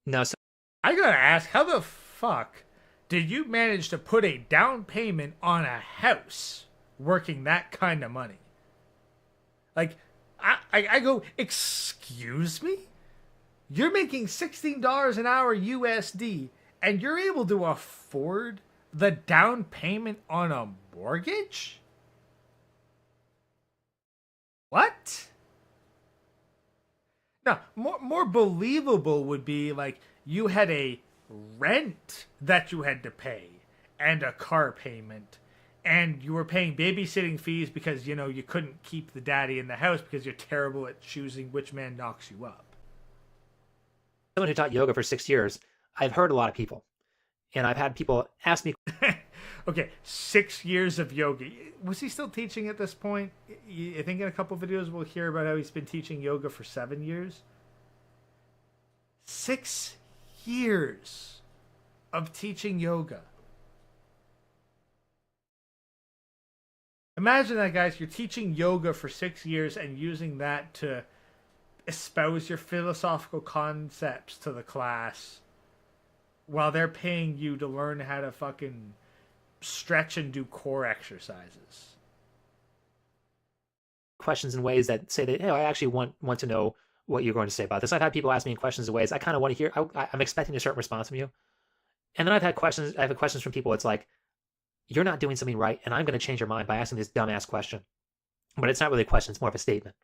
No, so I gotta ask, how the fuck did you manage to put a down payment on a house working that kind of money? Like, I go, excuse me? You're making $16 an hour USD, and you're able to afford the down payment on a mortgage? What? Now, more believable would be like you had a rent that you had to pay and a car payment, and you were paying babysitting fees because, you couldn't keep the daddy in the house because you're terrible at choosing which man knocks you up. someone who taught yoga for 6 years, I've heard a lot of people. And I've had people ask me Okay, 6 years of yoga. Was he still teaching at this point? I think in a couple videos we'll hear about how he's been teaching yoga for 7 years. 6 years of teaching yoga. Imagine that, guys. You're teaching yoga for 6 years and using that to espouse your philosophical concepts to the class while they're paying you to learn how to fucking stretch and do core exercises. questions in ways that say that, hey, I actually want to know what you're going to say about this. I've had people ask me questions in ways I kind of want to hear. I'm expecting a certain response from you. And then I've had questions from people. It's like, you're not doing something right, and I'm going to change your mind by asking this dumbass question. But it's not really a question, it's more of a statement.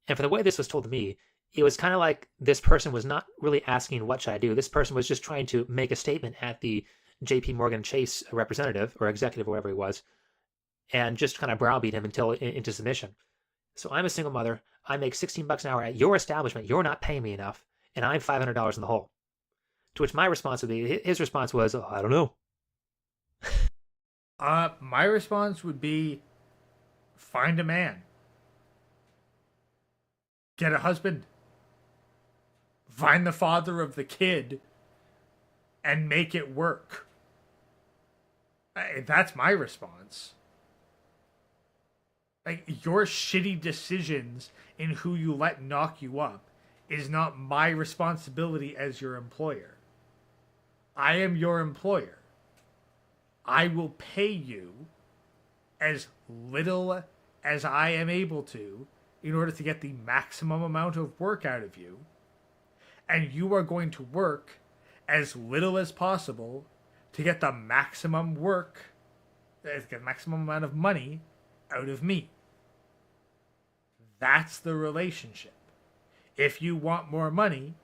And for the way this was told to me, it was kind of like this person was not really asking, what should I do? This person was just trying to make a statement at the JP Morgan Chase representative or executive, or whatever he was, and just kind of browbeat him into submission. So I'm a single mother. I make $16 an hour at your establishment. You're not paying me enough, and I'm $500 in the hole. To which my response would be, his response was, oh, I don't know. My response would be find a man. Get a husband. Find the father of the kid and make it work. That's my response. Like, your shitty decisions in who you let knock you up is not my responsibility as your employer. I am your employer. I will pay you as little as I am able to in order to get the maximum amount of work out of you. And you are going to work as little as possible to get the maximum work, the maximum amount of money out of me. That's the relationship. If you want more money,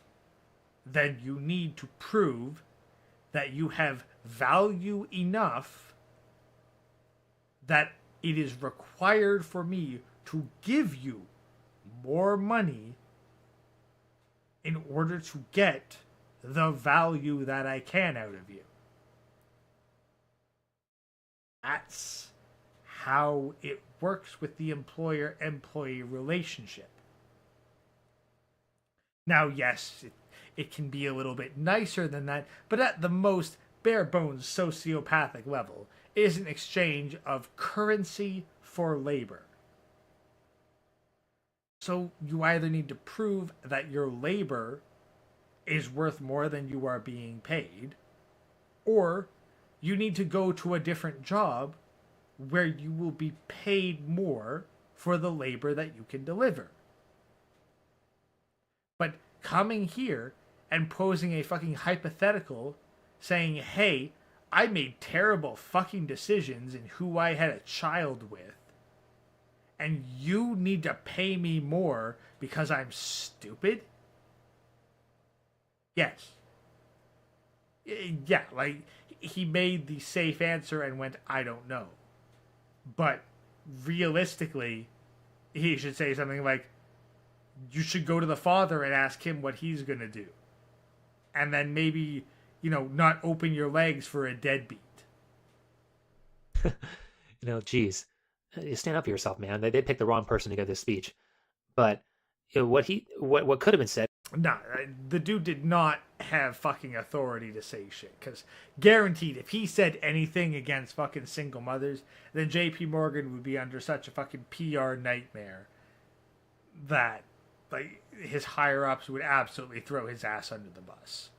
then you need to prove that you have value enough that it is required for me to give you more money in order to get the value that I can out of you. That's how it works with the employer-employee relationship. Now, yes, it can be a little bit nicer than that, but at the most bare-bones sociopathic level is an exchange of currency for labor. So you either need to prove that your labor is worth more than you are being paid, or you need to go to a different job where you will be paid more for the labor that you can deliver. But coming here and posing a fucking hypothetical saying, hey, I made terrible fucking decisions in who I had a child with, and you need to pay me more because I'm stupid? Yes. Yeah, like, he made the safe answer and went, I don't know. But realistically, he should say something like, you should go to the father and ask him what he's going to do. And then maybe, not open your legs for a deadbeat. Geez, you stand up for yourself, man. They picked the wrong person to give this speech. But what could have been said. No, the dude did not have fucking authority to say shit. Because guaranteed, if he said anything against fucking single mothers, then JP Morgan would be under such a fucking PR nightmare that, like, his higher-ups would absolutely throw his ass under the bus.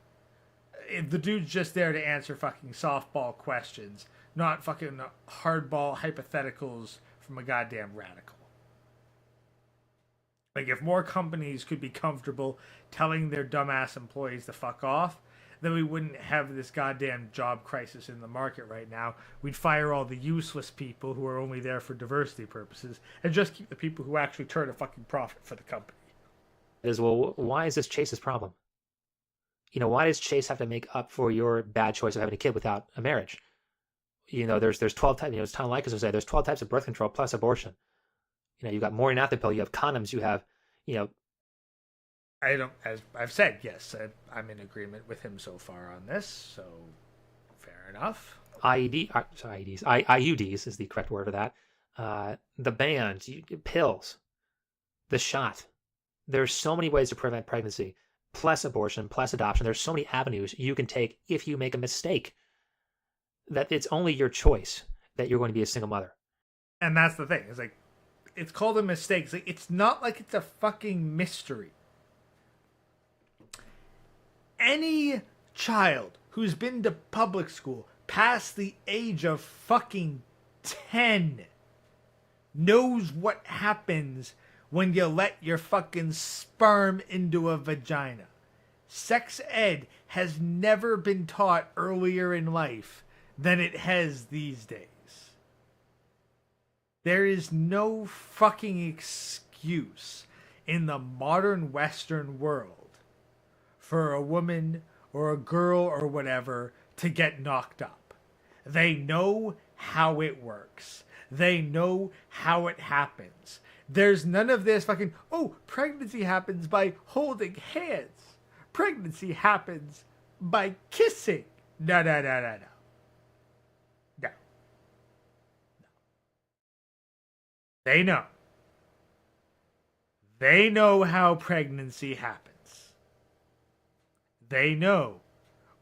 The dude's just there to answer fucking softball questions, not fucking hardball hypotheticals from a goddamn radical. Like, if more companies could be comfortable telling their dumbass employees to fuck off, then we wouldn't have this goddamn job crisis in the market right now. We'd fire all the useless people who are only there for diversity purposes and just keep the people who actually turn a fucking profit for the company. Well, why is this Chase's problem? Why does Chase have to make up for your bad choice of having a kid without a marriage? There's 12 types, as Tom Likas would say, there's 12 types of birth control plus abortion. You've got Morning Pill, you have condoms, you have, I don't, as I've said, yes, I'm in agreement with him so far on this, so fair enough. IUDs is the correct word for that. The bands, pills, the shot. There's so many ways to prevent pregnancy, plus abortion, plus adoption. There's so many avenues you can take if you make a mistake. That it's only your choice that you're going to be a single mother. And that's the thing. It's like, it's called a mistake. It's not like it's a fucking mystery. Any child who's been to public school past the age of fucking 10 knows what happens when you let your fucking sperm into a vagina. Sex ed has never been taught earlier in life than it has these days. There is no fucking excuse in the modern Western world for a woman or a girl or whatever to get knocked up. They know how it works. They know how it happens. There's none of this fucking, pregnancy happens by holding hands. Pregnancy happens by kissing. No. They know. They know how pregnancy happens. They know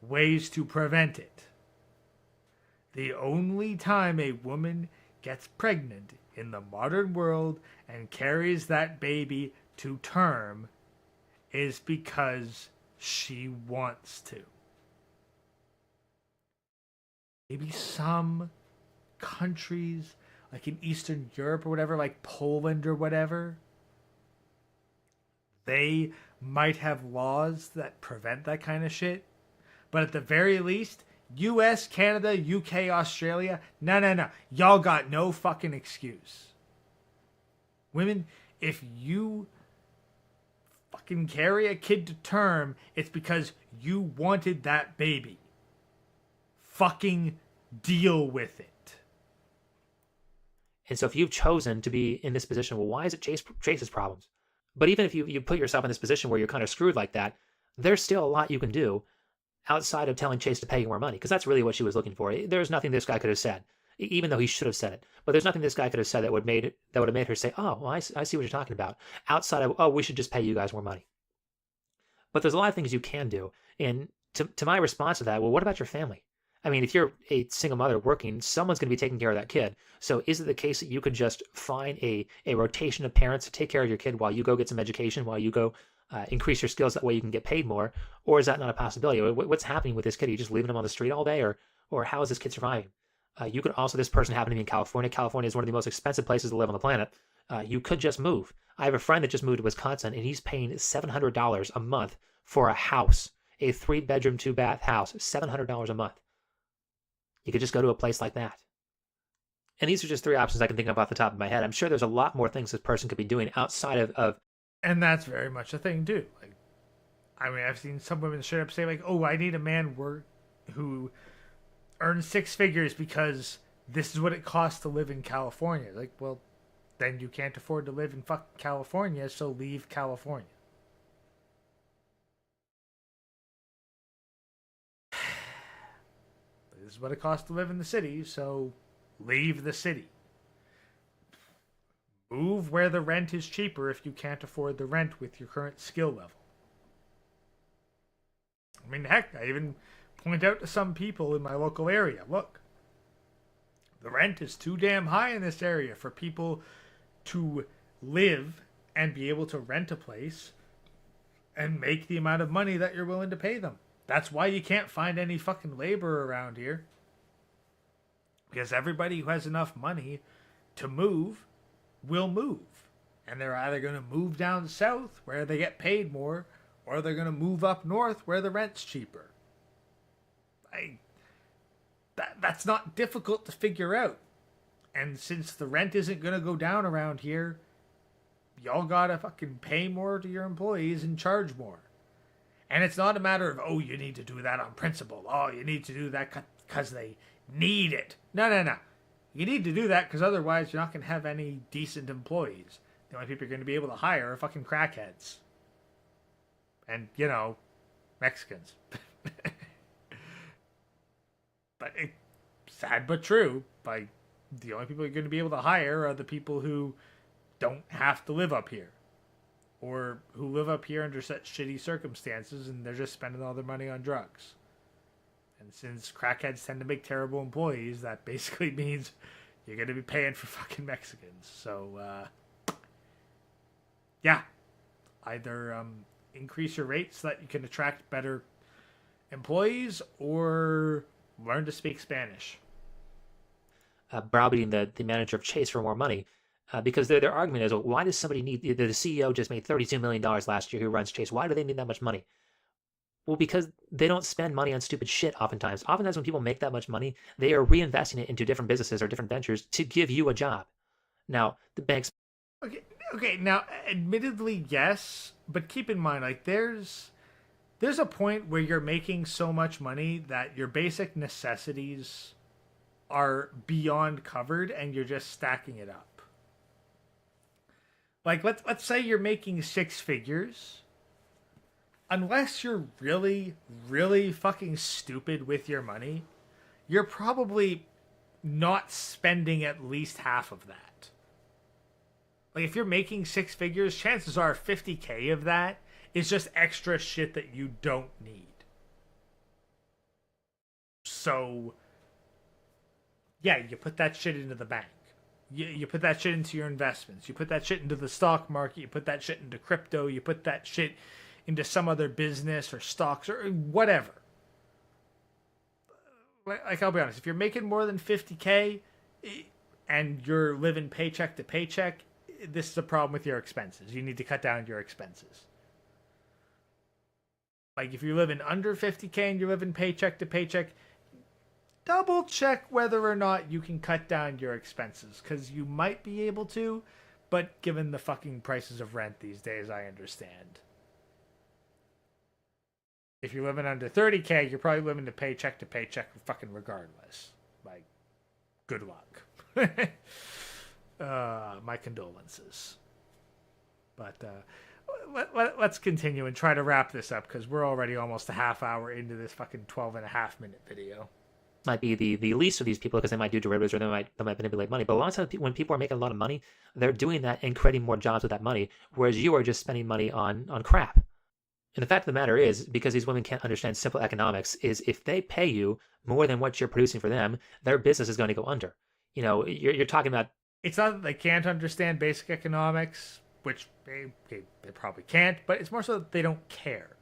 ways to prevent it. The only time a woman gets pregnant in the modern world and carries that baby to term is because she wants to. Maybe some countries, like in Eastern Europe or whatever, like Poland or whatever, they might have laws that prevent that kind of shit. But at the very least, US, Canada, UK, Australia, no. Y'all got no fucking excuse. Women, if you fucking carry a kid to term, it's because you wanted that baby. Fucking deal with it. And so if you've chosen to be in this position, well, why is it Chase's problems? But even if you put yourself in this position where you're kind of screwed like that, there's still a lot you can do outside of telling Chase to pay you more money, because that's really what she was looking for. There's nothing this guy could have said, even though he should have said it. But there's nothing this guy could have said that would have made her say, "Oh, well, I see what you're talking about." Outside of, "Oh, we should just pay you guys more money." But there's a lot of things you can do. And to my response to that, well, what about your family? I mean, if you're a single mother working, someone's going to be taking care of that kid. So is it the case that you could just find a rotation of parents to take care of your kid while you go get some education, while you go increase your skills? That way you can get paid more? Or is that not a possibility? What's happening with this kid? Are you just leaving him on the street all day? Or how is this kid surviving? You could also, this person happened to be in California. California is one of the most expensive places to live on the planet. You could just move. I have a friend that just moved to Wisconsin, and he's paying $700 a month for a house, a 3-bedroom, 2-bath house, $700 a month. You could just go to a place like that. And these are just 3 options I can think of off the top of my head. I'm sure there's a lot more things this person could be doing outside of. And that's very much a thing too. Like, I mean, I've seen some women straight up say like, "Oh, I need a man who earns 6 figures because this is what it costs to live in California." Like, well, then you can't afford to live in fucking California, so leave California. This is what it costs to live in the city, so leave the city. Move where the rent is cheaper if you can't afford the rent with your current skill level. I mean, heck, I even point out to some people in my local area, look, the rent is too damn high in this area for people to live and be able to rent a place and make the amount of money that you're willing to pay them. That's why you can't find any fucking labor around here. Because everybody who has enough money to move will move. And they're either going to move down south where they get paid more, or they're going to move up north where the rent's cheaper. That's not difficult to figure out. And since the rent isn't going to go down around here, y'all gotta fucking pay more to your employees and charge more. And it's not a matter of, oh, you need to do that on principle. Oh, you need to do that because they need it. No. You need to do that because otherwise you're not going to have any decent employees. The only people you're going to be able to hire are fucking crackheads. And, Mexicans. But it's sad but true. Like, the only people you're going to be able to hire are the people who don't have to live up here. Or who live up here under such shitty circumstances and they're just spending all their money on drugs. And since crackheads tend to make terrible employees, that basically means you're going to be paying for fucking Mexicans. So, yeah. Either increase your rates so that you can attract better employees or learn to speak Spanish. Browbeating the manager of Chase for more money. Because their argument is, well, why does somebody need, the CEO just made $32 million last year who runs Chase. Why do they need that much money? Well, because they don't spend money on stupid shit oftentimes. Oftentimes when people make that much money, they are reinvesting it into different businesses or different ventures to give you a job. Now, the banks... Okay, now, admittedly, yes, but keep in mind, like, there's a point where you're making so much money that your basic necessities are beyond covered and you're just stacking it up. Like, let's say you're making 6 figures. Unless you're really, really fucking stupid with your money, you're probably not spending at least half of that. Like, if you're making six figures, chances are 50K of that is just extra shit that you don't need. So, yeah, you put that shit into the bank. You put that shit into your investments. You put that shit into the stock market. You put that shit into crypto. You put that shit into some other business or stocks or whatever. Like, I'll be honest, if you're making more than 50K and you're living paycheck to paycheck, this is a problem with your expenses. You need to cut down your expenses. Like, if you're living under 50K and you're living paycheck to paycheck, double check whether or not you can cut down your expenses, because you might be able to, but given the fucking prices of rent these days, I understand. If you're living under 30K, you're probably living to paycheck fucking regardless. Like, good luck. My condolences. But let's continue and try to wrap this up, because we're already almost a half hour into this fucking 12.5-minute video. Might be the least of these people, because they might do derivatives or they might manipulate money. But a lot of times when people are making a lot of money, they're doing that and creating more jobs with that money, whereas you are just spending money on crap. And the fact of the matter is, because these women can't understand simple economics, is if they pay you more than what you're producing for them, their business is going to go under. You know, you're talking about... It's not that they can't understand basic economics, which they probably can't, but it's more so that they don't care.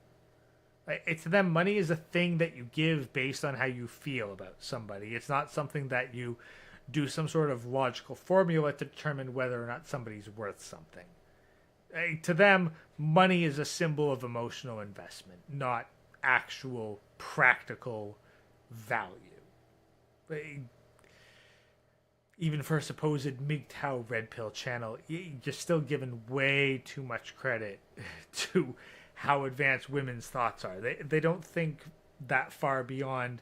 It's to them, money is a thing that you give based on how you feel about somebody. It's not something that you do some sort of logical formula to determine whether or not somebody's worth something. To them, money is a symbol of emotional investment, not actual practical value. Even for a supposed MGTOW Red Pill channel, you're still giving way too much credit to how advanced women's thoughts are. They don't think that far beyond,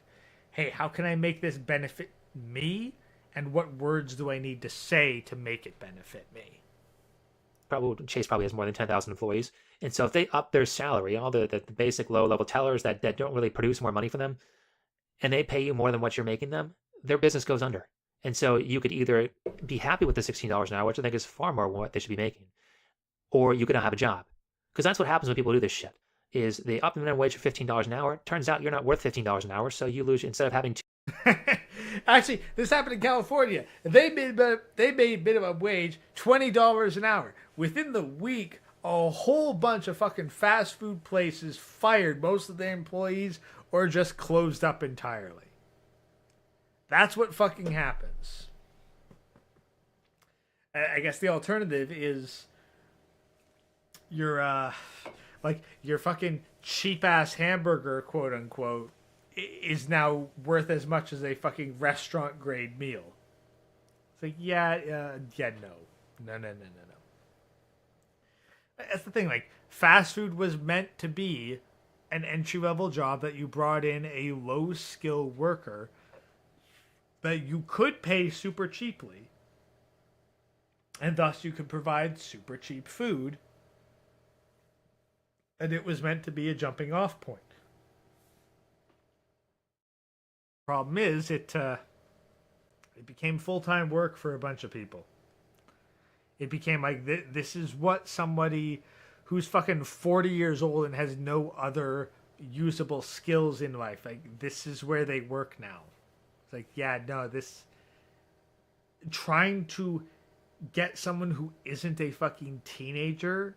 hey, how can I make this benefit me? And what words do I need to say to make it benefit me? Chase probably has more than 10,000 employees. And so if they up their salary, all the basic low-level tellers that don't really produce more money for them, and they pay you more than what you're making them, their business goes under. And so you could either be happy with the $16 an hour, which I think is far more than what they should be making, or you could not have a job. Because that's what happens when people do this shit, is they up the minimum wage for $15 an hour. Turns out you're not worth $15 an hour, so you lose instead of having Actually, this happened in California. They made minimum wage $20 an hour. Within the week, a whole bunch of fucking fast food places fired most of their employees or just closed up entirely. That's what fucking happens. I guess the alternative is your fucking cheap ass hamburger, quote unquote, is now worth as much as a fucking restaurant grade meal. It's like, no. That's the thing. Like, fast food was meant to be an entry level job that you brought in a low skill worker that you could pay super cheaply, and thus you could provide super cheap food, and it was meant to be a jumping off point. Problem is, it became full-time work for a bunch of people. It became like, this is what somebody who's fucking 40 years old and has no other usable skills in life, like, this is where they work now. It's like, trying to get someone who isn't a fucking teenager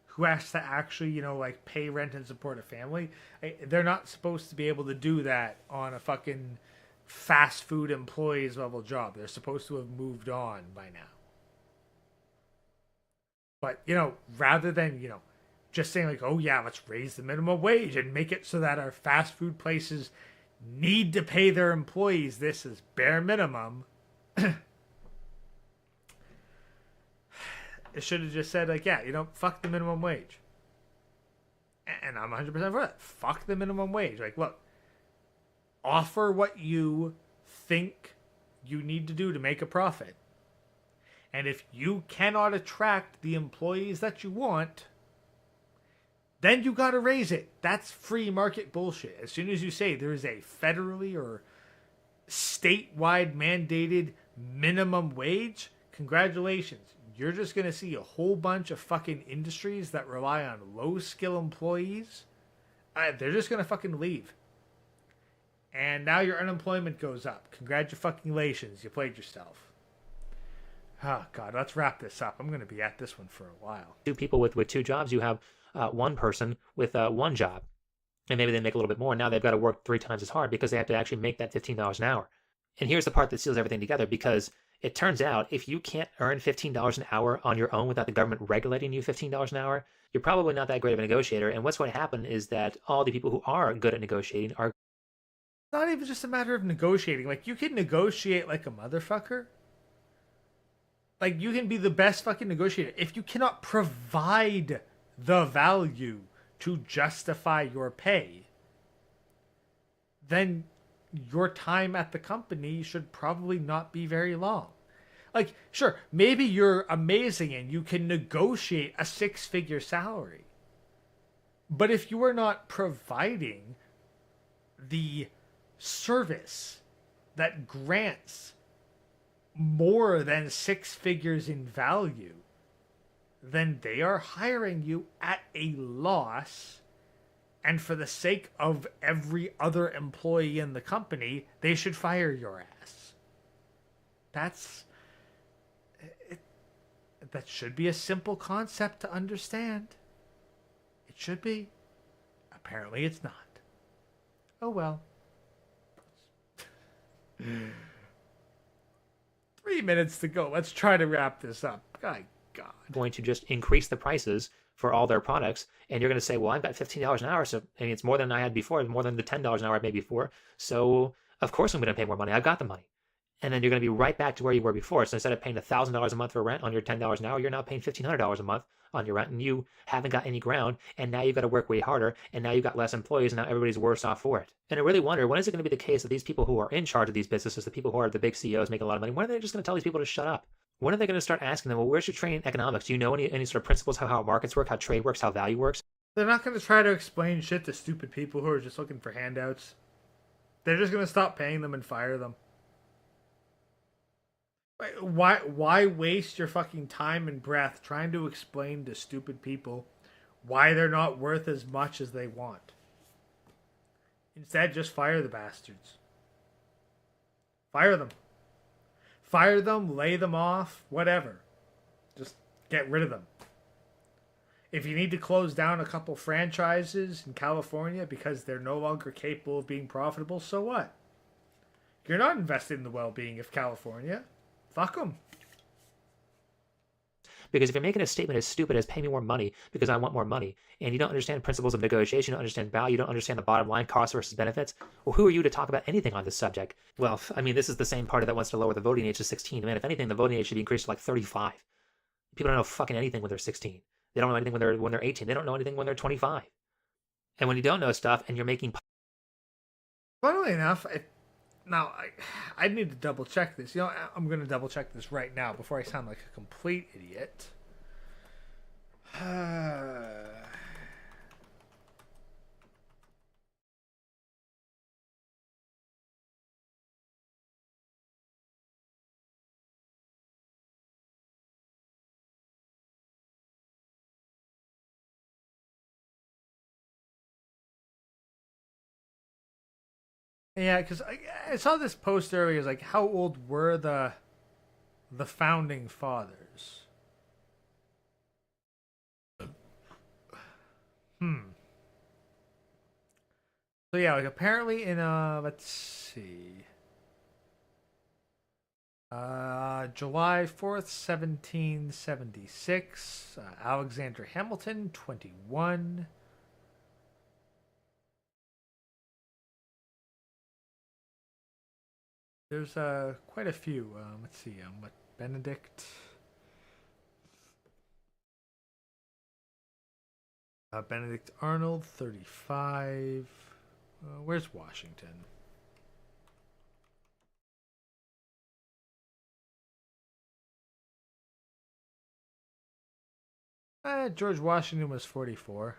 who has to actually, pay rent and support a family, they're not supposed to be able to do that on a fucking fast food employees level job. They're supposed to have moved on by now. But, rather than, just saying like, oh yeah, let's raise the minimum wage and make it so that our fast food places need to pay their employees this as bare minimum. It should have just said, like, fuck the minimum wage. And I'm 100% for that. Fuck the minimum wage. Like, look, offer what you think you need to do to make a profit. And if you cannot attract the employees that you want, then you got to raise it. That's free market bullshit. As soon as you say there is a federally or statewide mandated minimum wage, congratulations. you're just going to see a whole bunch of fucking industries that rely on low-skill employees. They're just going to fucking leave. And now your unemployment goes up. Congratulations, you played yourself. Oh, God, let's wrap this up. I'm going to be at this one for a while. Two people with two jobs, you have one person with one job. And maybe they make a little bit more. Now they've got to work 3 times as hard because they have to actually make that $15 an hour. And here's the part that seals everything together, because it turns out if you can't earn $15 an hour on your own without the government regulating you $15 an hour, you're probably not that great of a negotiator. And what's going to happen is that all the people who are good at negotiating are... It's not even just a matter of negotiating. Like, you can negotiate like a motherfucker. Like, you can be the best fucking negotiator. If you cannot provide the value to justify your pay, then your time at the company should probably not be very long. Like, sure, maybe you're amazing and you can negotiate a 6-figure salary. But if you are not providing the service that grants more than 6 figures in value, then they are hiring you at a loss. And for the sake of every other employee in the company, they should fire your ass. That should be a simple concept to understand. It should be. Apparently it's not. Oh well. 3 minutes to go. Let's try to wrap this up. God. going to just increase the prices for all their products, and you're going to say, well, I've got $15 an hour, so and it's more than I had before, more than the $10 an hour I made before, so of course I'm going to pay more money. I've got the money. And then you're going to be right back to where you were before. So instead of paying $1,000 a month for rent on your $10 an hour, you're now paying $1,500 a month on your rent, and you haven't got any ground, and now you've got to work way harder, and now you've got less employees, and now everybody's worse off for it. And I really wonder, when is it going to be the case that these people who are in charge of these businesses, the people who are the big CEOs making a lot of money, when are they just going to tell these people to shut up? When are they going to start asking them, well, where's your training in economics? Do you know any sort of principles, how markets work, how trade works, how value works? They're not going to try to explain shit to stupid people who are just looking for handouts. They're just going to stop paying them and fire them. Why waste your fucking time and breath trying to explain to stupid people why they're not worth as much as they want? Instead, just fire the bastards. Fire them. Fire them, lay them off, whatever. Just get rid of them. If you need to close down a couple franchises in California because they're no longer capable of being profitable, so what? You're not invested in the well-being of California. Fuck them. Because if you're making a statement as stupid as pay me more money because I want more money, and you don't understand principles of negotiation, you don't understand value, you don't understand the bottom line, cost versus benefits, well, who are you to talk about anything on this subject? Well, I mean, this is the same party that wants to lower the voting age to 16. Man, if anything, the voting age should be increased to like 35. People don't know fucking anything when they're 16. They don't know anything when they're 18. They don't know anything when they're 25. And when you don't know stuff and you're making... Funnily enough, I need to double check this. You know, I'm going to double check this right now before I sound like a complete idiot. Yeah, because I saw this post earlier. It's like, how old were the founding fathers? So yeah, like apparently in let's see, July 4th, 1776, Alexander Hamilton, 21. There's quite a few. Let's see. What Benedict? Benedict Arnold, 35. Where's Washington? George Washington was 44.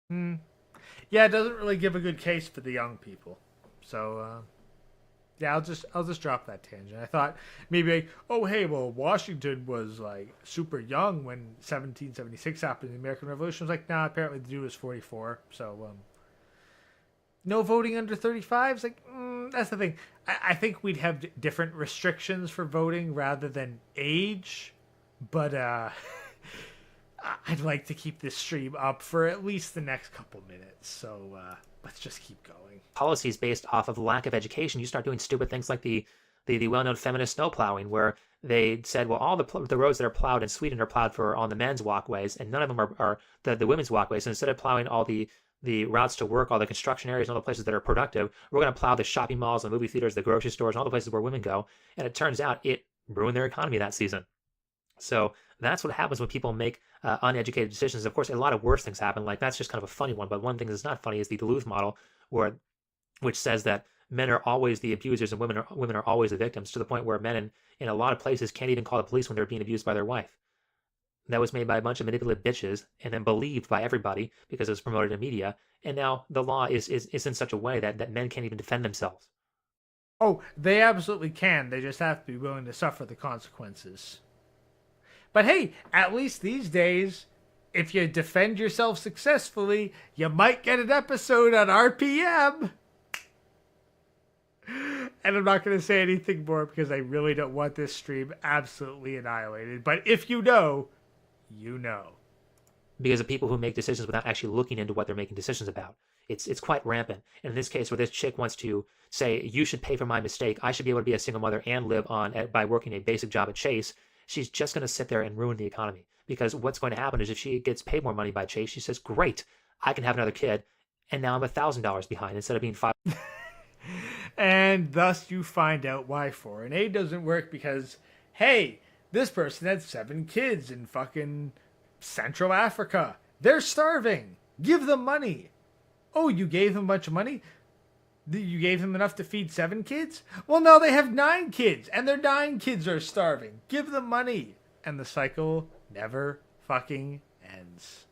Yeah, it doesn't really give a good case for the young people. So, Yeah, I'll just drop that tangent. I thought maybe like, oh hey, well Washington was like super young when 1776 happened. The American Revolution was like, nah. Apparently the dude was 44. So no voting under 35. It's like that's the thing. I think we'd have different restrictions for voting rather than age, but I'd like to keep this stream up for at least the next couple minutes. So let's just keep going. Policies based off of lack of education, you start doing stupid things like the well-known feminist snow plowing, where they said, well, all the roads that are plowed in Sweden are plowed for on the men's walkways, and none of them are the women's walkways. So instead of plowing all the routes to work, all the construction areas, all the places that are productive, we're going to plow the shopping malls, the movie theaters, the grocery stores, all the places where women go. And it turns out it ruined their economy that season. So that's what happens when people make uneducated decisions. Of course, a lot of worse things happen. Like, that's just kind of a funny one. But one thing that's not funny is the Duluth model, which says that men are always the abusers and women are always the victims, to the point where men in a lot of places can't even call the police when they're being abused by their wife. That was made by a bunch of manipulative bitches and then believed by everybody because it was promoted in media. And now the law is in such a way that men can't even defend themselves. Oh, they absolutely can. They just have to be willing to suffer the consequences. But hey, at least these days, if you defend yourself successfully, you might get an episode on RPM. And I'm not going to say anything more because I really don't want this stream absolutely annihilated. But if you know, you know. Because of people who make decisions without actually looking into what they're making decisions about. It's quite rampant. And in this case, where this chick wants to say, you should pay for my mistake, I should be able to be a single mother and live by working a basic job at Chase, she's just going to sit there and ruin the economy. Because what's going to happen is if she gets paid more money by Chase, she says, great, I can have another kid, and now I'm $1,000 behind instead of being $5. And thus you find out why foreign aid doesn't work, because, hey, this person had 7 kids in fucking Central Africa. They're starving. Give them money. Oh, you gave them a bunch of money? You gave them enough to feed 7 kids? Well, no, they have 9 kids, and their 9 kids are starving. Give them money. And the cycle never fucking ends.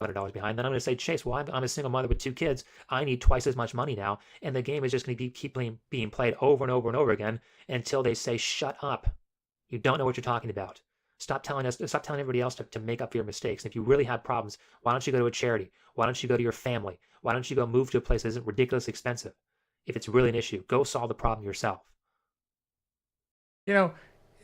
$100 behind. Then I'm going to say, Chase, well, I'm a single mother with 2 kids. I need twice as much money now. And the game is just going to keep being played over and over and over again until they say, shut up. You don't know what you're talking about. Stop telling everybody else to make up for your mistakes. And if you really have problems, why don't you go to a charity? Why don't you go to your family? Why don't you go move to a place that isn't ridiculously expensive? If it's really an issue, go solve the problem yourself. You know,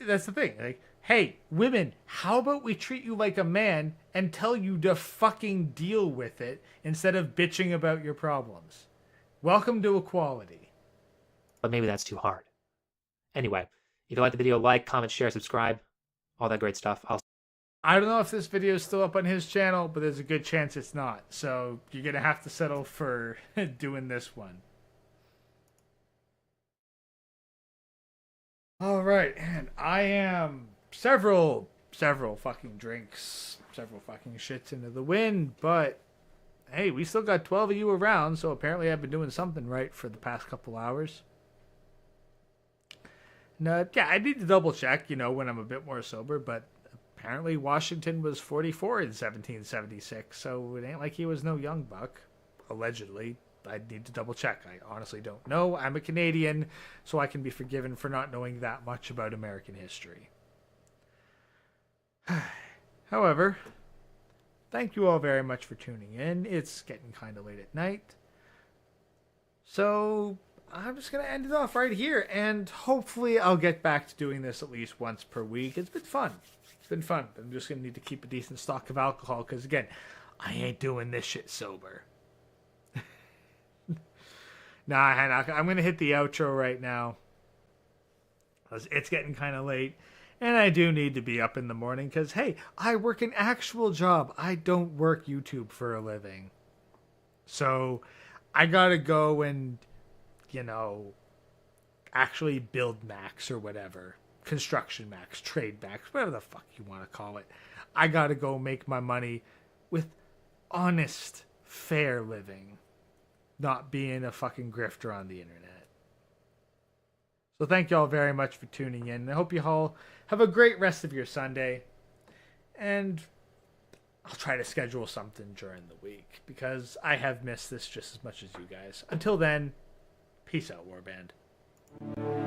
that's the thing. Like, hey, women, how about we treat you like a man and tell you to fucking deal with it instead of bitching about your problems? Welcome to equality. But maybe that's too hard. Anyway, if you like the video, like, comment, share, subscribe, all that great stuff. I don't know if this video is still up on his channel, but there's a good chance it's not. So you're going to have to settle for doing this one. All right, and I am several fucking drinks, several fucking shits into the wind, but hey, we still got 12 of you around, so apparently I've been doing something right for the past couple hours. No, yeah, I need to double check, when I'm a bit more sober, but apparently Washington was 44 in 1776, so it ain't like he was no young buck, allegedly. I need to double check. I honestly don't know. I'm a Canadian, so I can be forgiven for not knowing that much about American history. However, thank you all very much for tuning in. It's getting kind of late at night. So I'm just going to end it off right here, and hopefully I'll get back to doing this at least once per week. It's been fun. I'm just going to need to keep a decent stock of alcohol, because again, I ain't doing this shit sober. Nah, I'm going to hit the outro right now. It's getting kind of late. And I do need to be up in the morning because, hey, I work an actual job. I don't work YouTube for a living. So I got to go and, actually build Macs or whatever. Construction Macs, trade Macs, whatever the fuck you want to call it. I got to go make my money with honest, fair living. Not being a fucking grifter on the internet. So thank you all very much for tuning in. I hope you all have a great rest of your Sunday. And I'll try to schedule something during the week, because I have missed this just as much as you guys. Until then, Peace out, Warband.